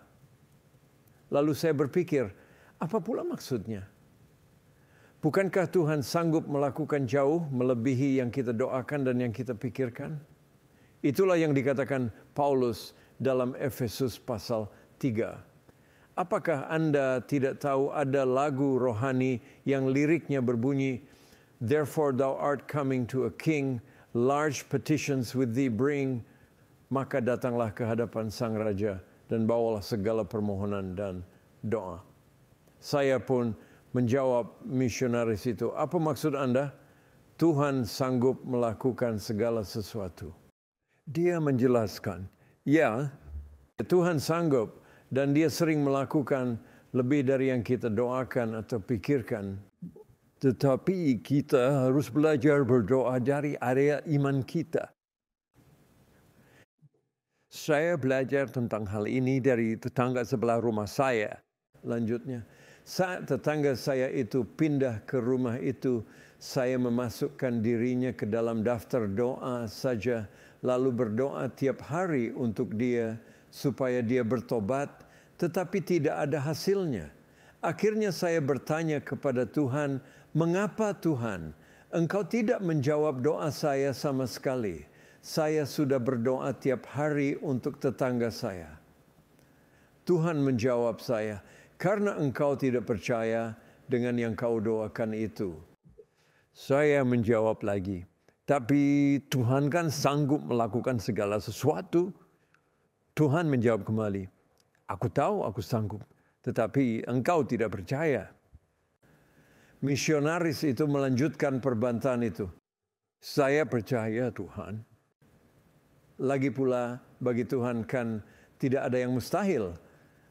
Lalu saya berpikir, apa pula maksudnya? Bukankah Tuhan sanggup melakukan jauh melebihi yang kita doakan dan yang kita pikirkan? Itulah yang dikatakan Paulus dalam Efesus pasal 3. Apakah Anda tidak tahu ada lagu rohani yang liriknya berbunyi, Therefore thou art coming to a king, large petitions with thee bring, maka datanglah ke hadapan sang raja dan bawalah segala permohonan dan doa. Saya pun menjawab misionaris itu, apa maksud Anda? Tuhan sanggup melakukan segala sesuatu. Dia menjelaskan, ya, Tuhan sanggup. Dan dia sering melakukan lebih dari yang kita doakan atau pikirkan. Tetapi kita harus belajar berdoa dari area iman kita. Saya belajar tentang hal ini dari tetangga sebelah rumah saya. Lanjutnya, saat tetangga saya itu pindah ke rumah itu, saya memasukkan dirinya ke dalam daftar doa saja, lalu berdoa tiap hari untuk dia, supaya dia bertobat, tetapi tidak ada hasilnya. Akhirnya saya bertanya kepada Tuhan, mengapa Tuhan, Engkau tidak menjawab doa saya sama sekali? Saya sudah berdoa tiap hari untuk tetangga saya. Tuhan menjawab saya, karena engkau tidak percaya dengan yang kau doakan itu. Saya menjawab lagi, tapi Tuhan kan sanggup melakukan segala sesuatu. Tuhan menjawab kembali, aku tahu aku sanggup, tetapi engkau tidak percaya. Misionaris itu melanjutkan perbantahan itu. Saya percaya Tuhan. Lagi pula bagi Tuhan kan tidak ada yang mustahil.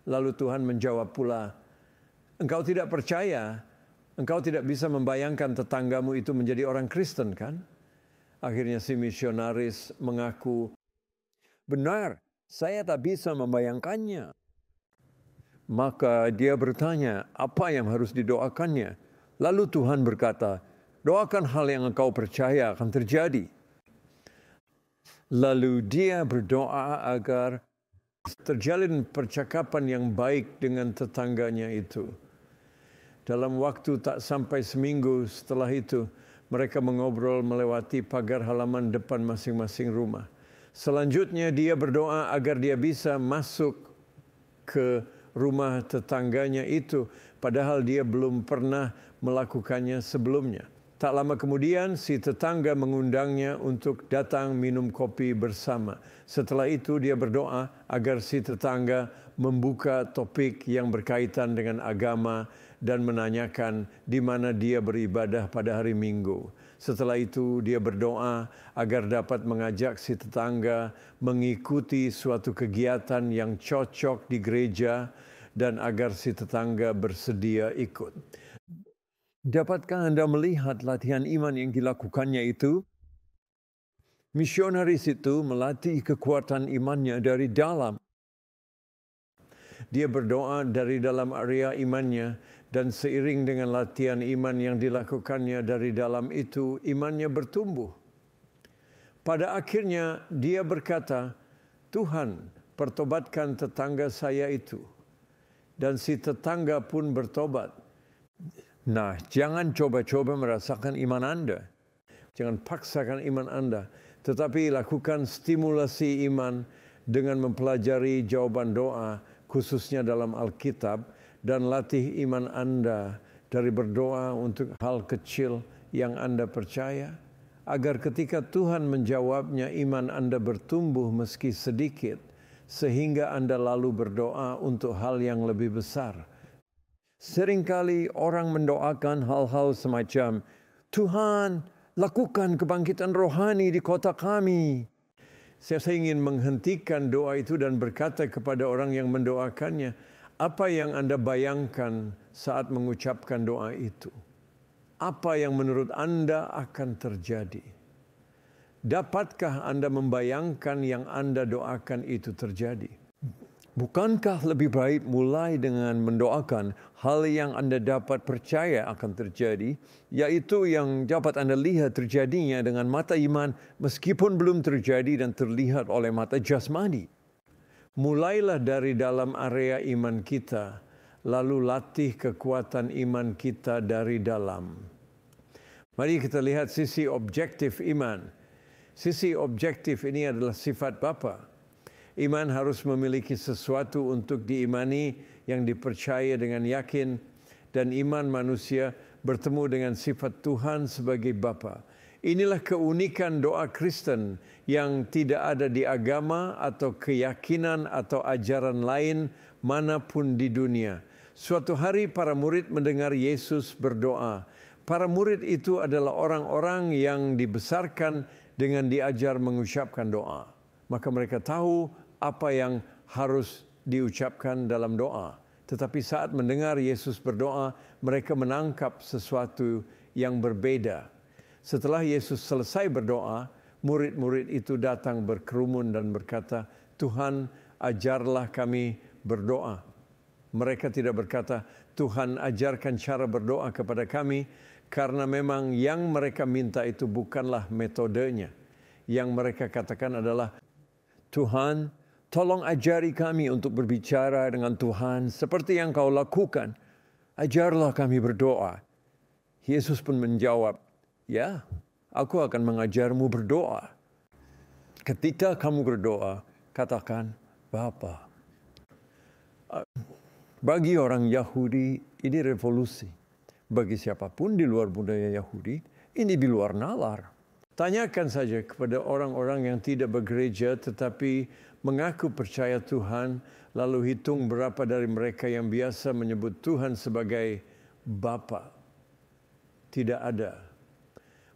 Lalu Tuhan menjawab pula, engkau tidak percaya, engkau tidak bisa membayangkan tetanggamu itu menjadi orang Kristen kan? Akhirnya si misionaris mengaku, benar, saya tak bisa membayangkannya. Maka dia bertanya, apa yang harus didoakannya? Lalu Tuhan berkata, doakan hal yang engkau percaya akan terjadi. Lalu dia berdoa agar terjalin percakapan yang baik dengan tetangganya itu. Dalam waktu tak sampai seminggu setelah itu, mereka mengobrol melewati pagar halaman depan masing-masing rumah. Selanjutnya dia berdoa agar dia bisa masuk ke rumah tetangganya itu, padahal dia belum pernah melakukannya sebelumnya. Tak lama kemudian si tetangga mengundangnya untuk datang minum kopi bersama. Setelah itu dia berdoa agar si tetangga membuka topik yang berkaitan dengan agama dan menanyakan di mana dia beribadah pada hari Minggu. Setelah itu dia berdoa agar dapat mengajak si tetangga mengikuti suatu kegiatan yang cocok di gereja dan agar si tetangga bersedia ikut. Dapatkah Anda melihat latihan iman yang dilakukannya itu? Misionaris itu melatih kekuatan imannya dari dalam. Dia berdoa dari dalam area imannya, dan seiring dengan latihan iman yang dilakukannya dari dalam itu, imannya bertumbuh. Pada akhirnya dia berkata, Tuhan, pertobatkan tetangga saya itu. Dan si tetangga pun bertobat. Nah, jangan coba-coba merasakan iman Anda. Jangan paksakan iman Anda. Tetapi lakukan stimulasi iman dengan mempelajari jawaban doa, khususnya dalam Alkitab, dan latih iman Anda dari berdoa untuk hal kecil yang Anda percaya, agar ketika Tuhan menjawabnya, iman Anda bertumbuh meski sedikit, sehingga Anda lalu berdoa untuk hal yang lebih besar. Seringkali orang mendoakan hal-hal semacam, Tuhan, lakukan kebangkitan rohani di kota kami. Saya ingin menghentikan doa itu dan berkata kepada orang yang mendoakannya, apa yang Anda bayangkan saat mengucapkan doa itu? Apa yang menurut Anda akan terjadi? Dapatkah Anda membayangkan yang Anda doakan itu terjadi? Bukankah lebih baik mulai dengan mendoakan hal yang Anda dapat percaya akan terjadi, yaitu yang dapat Anda lihat terjadinya dengan mata iman meskipun belum terjadi dan terlihat oleh mata jasmani? Mulailah dari dalam area iman kita, lalu latih kekuatan iman kita dari dalam. Mari kita lihat sisi objektif iman. Sisi objektif ini adalah sifat Bapa. Iman harus memiliki sesuatu untuk diimani yang dipercaya dengan yakin, dan iman manusia bertemu dengan sifat Tuhan sebagai Bapa. Inilah keunikan doa Kristen yang tidak ada di agama atau keyakinan atau ajaran lain manapun di dunia. Suatu hari para murid mendengar Yesus berdoa. Para murid itu adalah orang-orang yang dibesarkan dengan diajar mengucapkan doa. Maka mereka tahu apa yang harus diucapkan dalam doa. Tetapi saat mendengar Yesus berdoa, mereka menangkap sesuatu yang berbeda. Setelah Yesus selesai berdoa, murid-murid itu datang berkerumun dan berkata, "Tuhan, ajarlah kami berdoa." Mereka tidak berkata, "Tuhan, ajarkan cara berdoa kepada kami," karena memang yang mereka minta itu bukanlah metodenya. Yang mereka katakan adalah, "Tuhan, tolong ajari kami untuk berbicara dengan Tuhan seperti yang Kau lakukan. Ajarlah kami berdoa." Yesus pun menjawab, "Ya, aku akan mengajarmu berdoa. Ketika kamu berdoa, katakan, Bapa." Bagi orang Yahudi, ini revolusi. Bagi siapapun di luar budaya Yahudi, ini di luar nalar. Tanyakan saja kepada orang-orang yang tidak bergereja tetapi mengaku percaya Tuhan, lalu hitung berapa dari mereka yang biasa menyebut Tuhan sebagai Bapa. Tidak ada.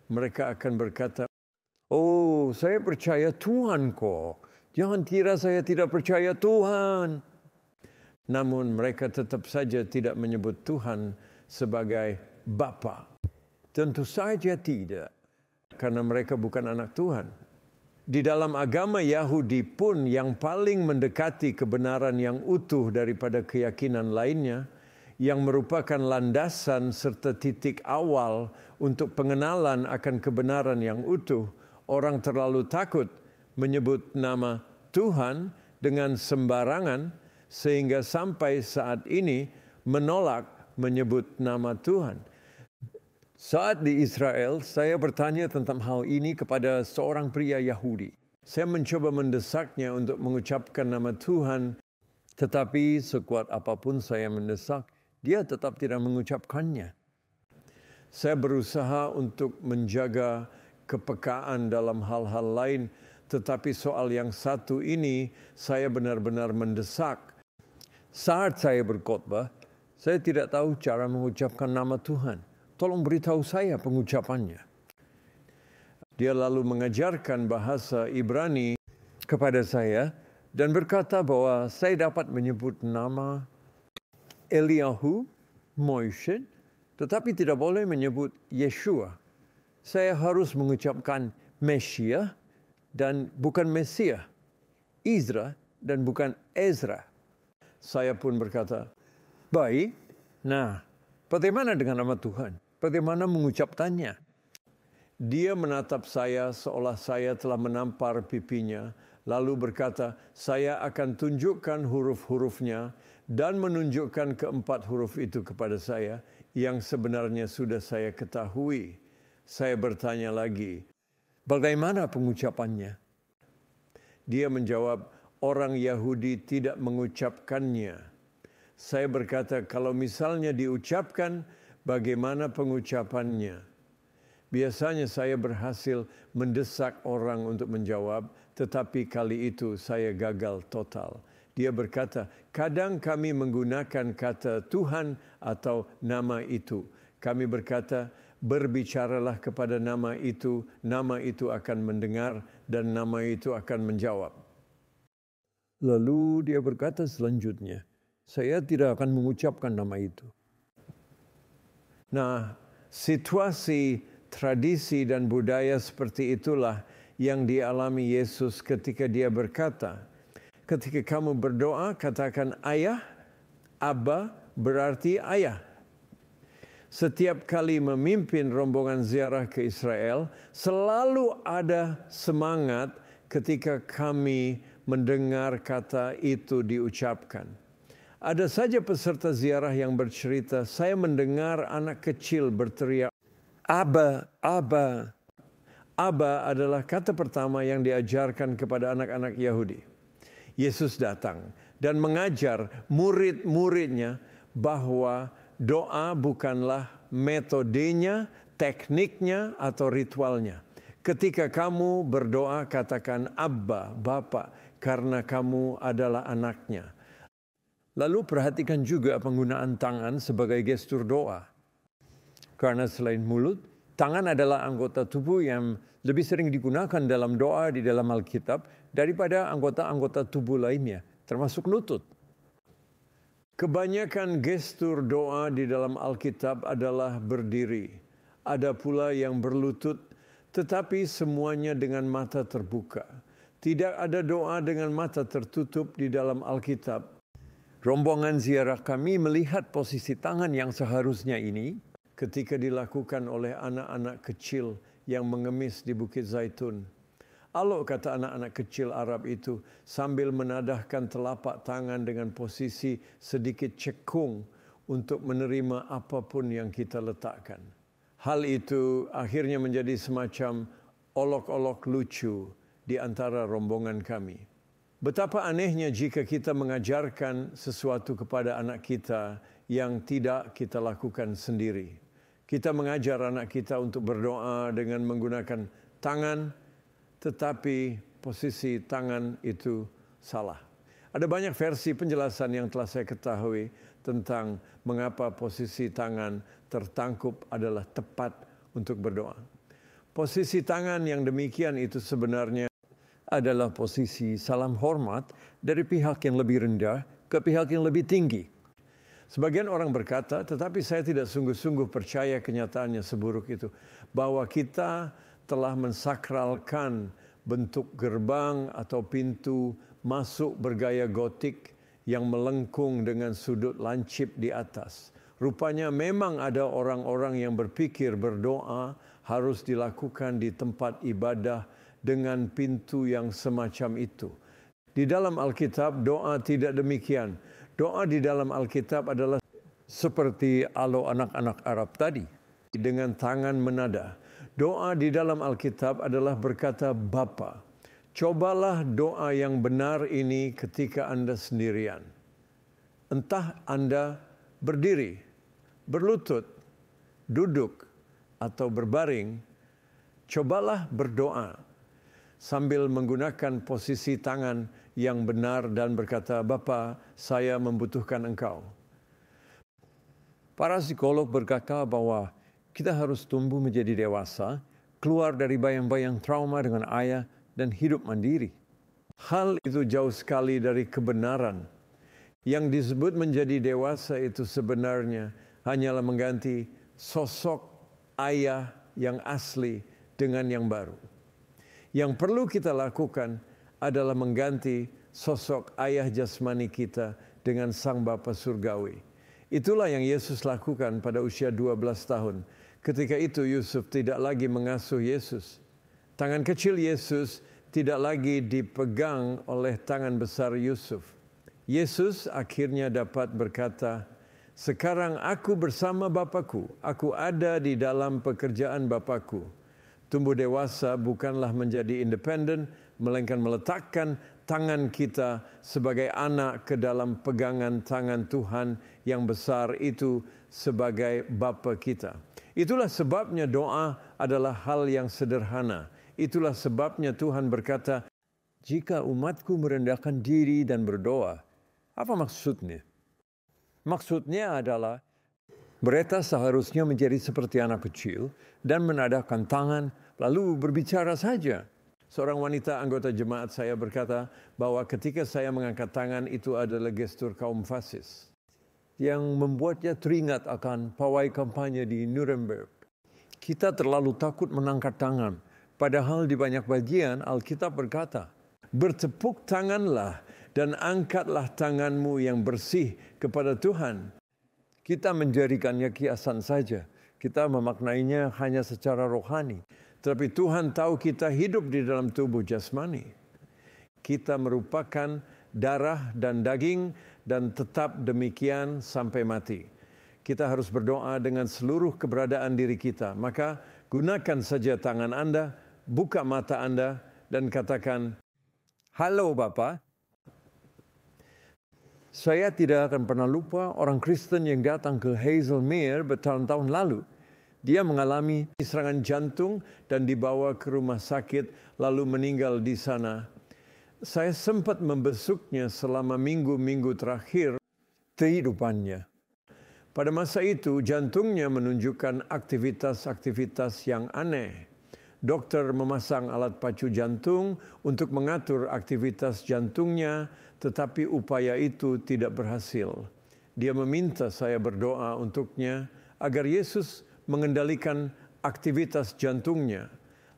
Mereka akan berkata, "Oh, saya percaya Tuhan kok. Jangan kira saya tidak percaya Tuhan." Namun mereka tetap saja tidak menyebut Tuhan sebagai Bapa. Tentu saja tidak, karena mereka bukan anak Tuhan. Di dalam agama Yahudi pun yang paling mendekati kebenaran yang utuh daripada keyakinan lainnya, yang merupakan landasan serta titik awal untuk pengenalan akan kebenaran yang utuh, orang terlalu takut menyebut nama Tuhan dengan sembarangan sehingga sampai saat ini menolak menyebut nama Tuhan. Saat di Israel, saya bertanya tentang hal ini kepada seorang pria Yahudi. Saya mencoba mendesaknya untuk mengucapkan nama Tuhan, tetapi sekuat apapun saya mendesak, dia tetap tidak mengucapkannya. Saya berusaha untuk menjaga kepekaan dalam hal-hal lain, tetapi soal yang satu ini saya benar-benar mendesak. Saat saya berkhotbah, saya tidak tahu cara mengucapkan nama Tuhan. Tolong beritahu saya pengucapannya. Dia lalu mengajarkan bahasa Ibrani kepada saya dan berkata bahwa saya dapat menyebut nama Eliyahu, Moishe, tetapi tidak boleh menyebut Yeshua. Saya harus mengucapkan Mesiah dan bukan Mesiah, Izra dan bukan Ezra. Saya pun berkata, "Baik, nah bagaimana dengan nama Tuhan? Bagaimana mengucapkannya?" Dia menatap saya seolah saya telah menampar pipinya, lalu berkata, "Saya akan tunjukkan huruf-hurufnya dan menunjukkan keempat huruf itu kepada saya yang sebenarnya sudah saya ketahui." Saya bertanya lagi, "Bagaimana pengucapannya?" Dia menjawab, "Orang Yahudi tidak mengucapkannya." Saya berkata, "Kalau misalnya diucapkan, bagaimana pengucapannya?" Biasanya saya berhasil mendesak orang untuk menjawab, tetapi kali itu saya gagal total. Dia berkata, "Kadang kami menggunakan kata Tuhan atau nama itu." Kami berkata, "Berbicaralah kepada nama itu akan mendengar dan nama itu akan menjawab." Lalu dia berkata selanjutnya, "Saya tidak akan mengucapkan nama itu." Nah, situasi, tradisi, dan budaya seperti itulah yang dialami Yesus ketika dia berkata, Ketika kamu berdoa, katakan ayah. Abba berarti ayah. Setiap kali memimpin rombongan ziarah ke Israel, selalu ada semangat ketika kami mendengar kata itu diucapkan. Ada saja peserta ziarah yang bercerita, saya mendengar anak kecil berteriak, Abba, Abba. Abba adalah kata pertama yang diajarkan kepada anak-anak Yahudi. Yesus datang dan mengajar murid-muridnya bahwa doa bukanlah metodenya, tekniknya, atau ritualnya. Ketika kamu berdoa, katakan Abba, Bapa, karena kamu adalah anaknya. Lalu perhatikan juga penggunaan tangan sebagai gestur doa. Karena selain mulut, tangan adalah anggota tubuh yang lebih sering digunakan dalam doa di dalam Alkitab daripada anggota-anggota tubuh lainnya, termasuk lutut. Kebanyakan gestur doa di dalam Alkitab adalah berdiri. Ada pula yang berlutut, tetapi semuanya dengan mata terbuka. Tidak ada doa dengan mata tertutup di dalam Alkitab. Rombongan ziarah kami melihat posisi tangan yang seharusnya ini ketika dilakukan oleh anak-anak kecil yang mengemis di Bukit Zaitun. Alok, kata anak-anak kecil Arab itu, sambil menadahkan telapak tangan dengan posisi sedikit cekung untuk menerima apapun yang kita letakkan. Hal itu akhirnya menjadi semacam olok-olok lucu di antara rombongan kami. Betapa anehnya jika kita mengajarkan sesuatu kepada anak kita yang tidak kita lakukan sendiri. Kita mengajar anak kita untuk berdoa dengan menggunakan tangan, tetapi posisi tangan itu salah. Ada banyak versi penjelasan yang telah saya ketahui tentang mengapa posisi tangan tertangkup adalah tepat untuk berdoa. Posisi tangan yang demikian itu sebenarnya adalah posisi salam hormat dari pihak yang lebih rendah ke pihak yang lebih tinggi. Sebagian orang berkata, tetapi saya tidak sungguh-sungguh percaya kenyataannya seburuk itu, bahwa kita telah mensakralkan bentuk gerbang atau pintu masuk bergaya gotik yang melengkung dengan sudut lancip di atas. Rupanya memang ada orang-orang yang berpikir berdoa harus dilakukan di tempat ibadah dengan pintu yang semacam itu. Di dalam Alkitab doa tidak demikian. Doa di dalam Alkitab adalah seperti alo anak-anak Arab tadi, dengan tangan menada. Doa di dalam Alkitab adalah berkata Bapa. Cobalah doa yang benar ini ketika Anda sendirian. Entah Anda berdiri, berlutut, duduk, atau berbaring, cobalah berdoa sambil menggunakan posisi tangan yang benar dan berkata, Bapa, saya membutuhkan Engkau. Para psikolog berkata bahwa kita harus tumbuh menjadi dewasa, keluar dari bayang-bayang trauma dengan ayah, dan hidup mandiri. Hal itu jauh sekali dari kebenaran. Yang disebut menjadi dewasa itu sebenarnya hanyalah mengganti sosok ayah yang asli dengan yang baru. Yang perlu kita lakukan adalah mengganti sosok ayah jasmani kita dengan Sang Bapa Surgawi. Itulah yang Yesus lakukan pada usia 12 tahun. Ketika itu Yusuf tidak lagi mengasuh Yesus. Tangan kecil Yesus tidak lagi dipegang oleh tangan besar Yusuf. Yesus akhirnya dapat berkata, sekarang aku bersama Bapakku, aku ada di dalam pekerjaan Bapakku. Tumbuh dewasa bukanlah menjadi independen, melainkan meletakkan tangan kita sebagai anak ke dalam pegangan tangan Tuhan yang besar itu sebagai Bapa kita. Itulah sebabnya doa adalah hal yang sederhana. Itulah sebabnya Tuhan berkata, jika umatku merendahkan diri dan berdoa, apa maksudnya? Maksudnya adalah mereka seharusnya menjadi seperti anak kecil dan menadahkan tangan lalu berbicara saja. Seorang wanita anggota jemaat saya berkata bahwa ketika saya mengangkat tangan itu adalah gestur kaum fasis yang membuatnya teringat akan pawai kampanye di Nuremberg. Kita terlalu takut mengangkat tangan, padahal di banyak bagian Alkitab berkata, bertepuk tanganlah dan angkatlah tanganmu yang bersih kepada Tuhan. Kita menjadikannya kiasan saja. Kita memaknainya hanya secara rohani. Tetapi Tuhan tahu kita hidup di dalam tubuh jasmani. Kita merupakan darah dan daging dan tetap demikian sampai mati. Kita harus berdoa dengan seluruh keberadaan diri kita. Maka gunakan saja tangan Anda, buka mata Anda dan katakan, "Halo Bapa." Saya tidak akan pernah lupa orang Kristen yang datang ke Hazelmere bertahun-tahun lalu. Dia mengalami serangan jantung dan dibawa ke rumah sakit lalu meninggal di sana. Saya sempat membesuknya selama minggu-minggu terakhir kehidupannya. Pada masa itu jantungnya menunjukkan aktivitas-aktivitas yang aneh. Dokter memasang alat pacu jantung untuk mengatur aktivitas jantungnya, tetapi upaya itu tidak berhasil. Dia meminta saya berdoa untuknya agar Yesus mengendalikan aktivitas jantungnya.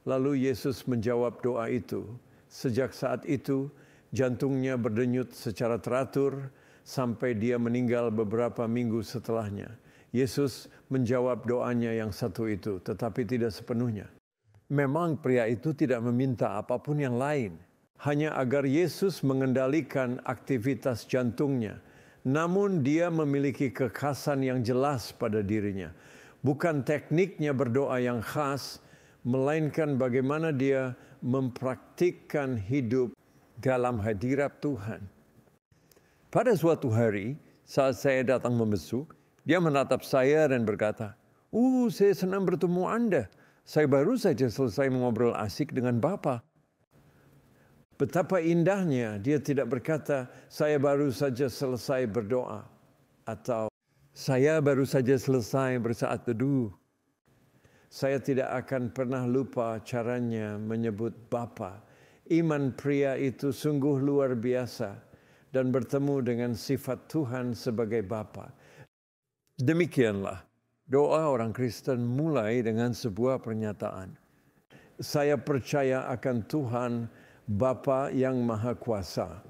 Lalu Yesus menjawab doa itu. Sejak saat itu, jantungnya berdenyut secara teratur sampai dia meninggal beberapa minggu setelahnya. Yesus menjawab doanya yang satu itu, tetapi tidak sepenuhnya. Memang pria itu tidak meminta apapun yang lain, hanya agar Yesus mengendalikan aktivitas jantungnya. Namun dia memiliki kekhasan yang jelas pada dirinya. Bukan tekniknya berdoa yang khas, melainkan bagaimana dia mempraktikkan hidup dalam hadirat Tuhan. Pada suatu hari, saat saya datang membesuk, dia menatap saya dan berkata, saya senang bertemu Anda. Saya baru saja selesai mengobrol asik dengan Bapa." Betapa indahnya dia tidak berkata, "Saya baru saja selesai berdoa," atau "Saya baru saja selesai bersaat teduh." Saya tidak akan pernah lupa caranya menyebut Bapa. Iman pria itu sungguh luar biasa dan bertemu dengan sifat Tuhan sebagai Bapa. Demikianlah doa orang Kristen mulai dengan sebuah pernyataan. Saya percaya akan Tuhan Bapa yang Maha Kuasa.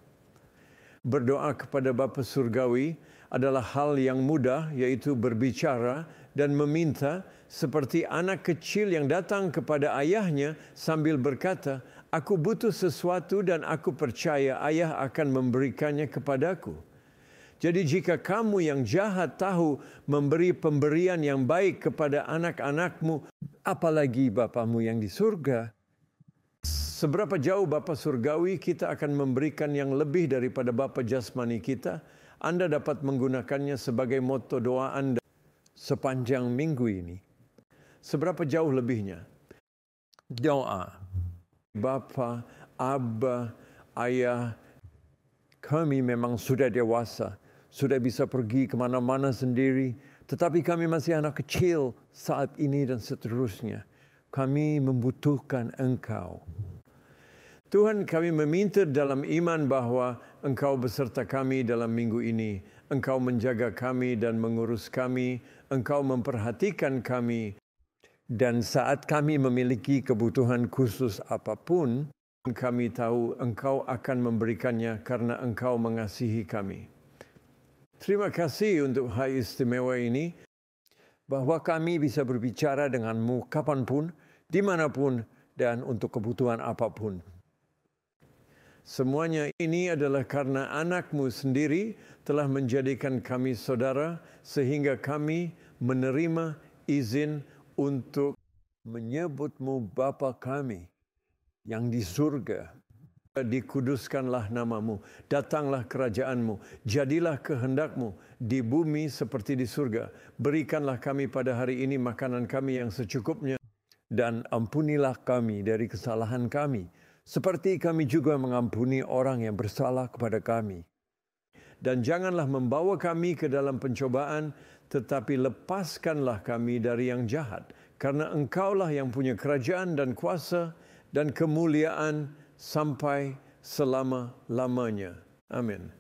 Berdoa kepada Bapa Surgawi adalah hal yang mudah, yaitu berbicara dan meminta seperti anak kecil yang datang kepada ayahnya sambil berkata, "Aku butuh sesuatu dan aku percaya ayah akan memberikannya kepadaku." Jadi jika kamu yang jahat tahu memberi pemberian yang baik kepada anak-anakmu, apalagi Bapamu yang di surga. Seberapa jauh Bapa Surgawi, kita akan memberikan yang lebih daripada Bapa jasmani kita. Anda dapat menggunakannya sebagai moto doa Anda sepanjang minggu ini. Seberapa jauh lebihnya? Doa. Bapa, Abba, Ayah, kami memang sudah dewasa, sudah bisa pergi kemana-mana sendiri, tetapi kami masih anak kecil saat ini dan seterusnya. Kami membutuhkan Engkau. Tuhan, kami meminta dalam iman bahwa Engkau beserta kami dalam minggu ini. Engkau menjaga kami dan mengurus kami. Engkau memperhatikan kami. Dan saat kami memiliki kebutuhan khusus apapun, kami tahu Engkau akan memberikannya karena Engkau mengasihi kami. Terima kasih untuk hari istimewa ini, bahwa kami bisa berbicara denganmu kapanpun, dimanapun, dan untuk kebutuhan apapun. Semuanya ini adalah karena anak-Mu sendiri telah menjadikan kami saudara, sehingga kami menerima izin untuk menyebut-Mu Bapa kami yang di surga. Dikuduskanlah nama-Mu, datanglah kerajaan-Mu, jadilah kehendak-Mu di bumi seperti di surga. Berikanlah kami pada hari ini makanan kami yang secukupnya, dan ampunilah kami dari kesalahan kami, seperti kami juga mengampuni orang yang bersalah kepada kami. Dan janganlah membawa kami ke dalam pencobaan, tetapi lepaskanlah kami dari yang jahat. Karena Engkaulah yang punya kerajaan dan kuasa dan kemuliaan sampai selama-lamanya. Amin.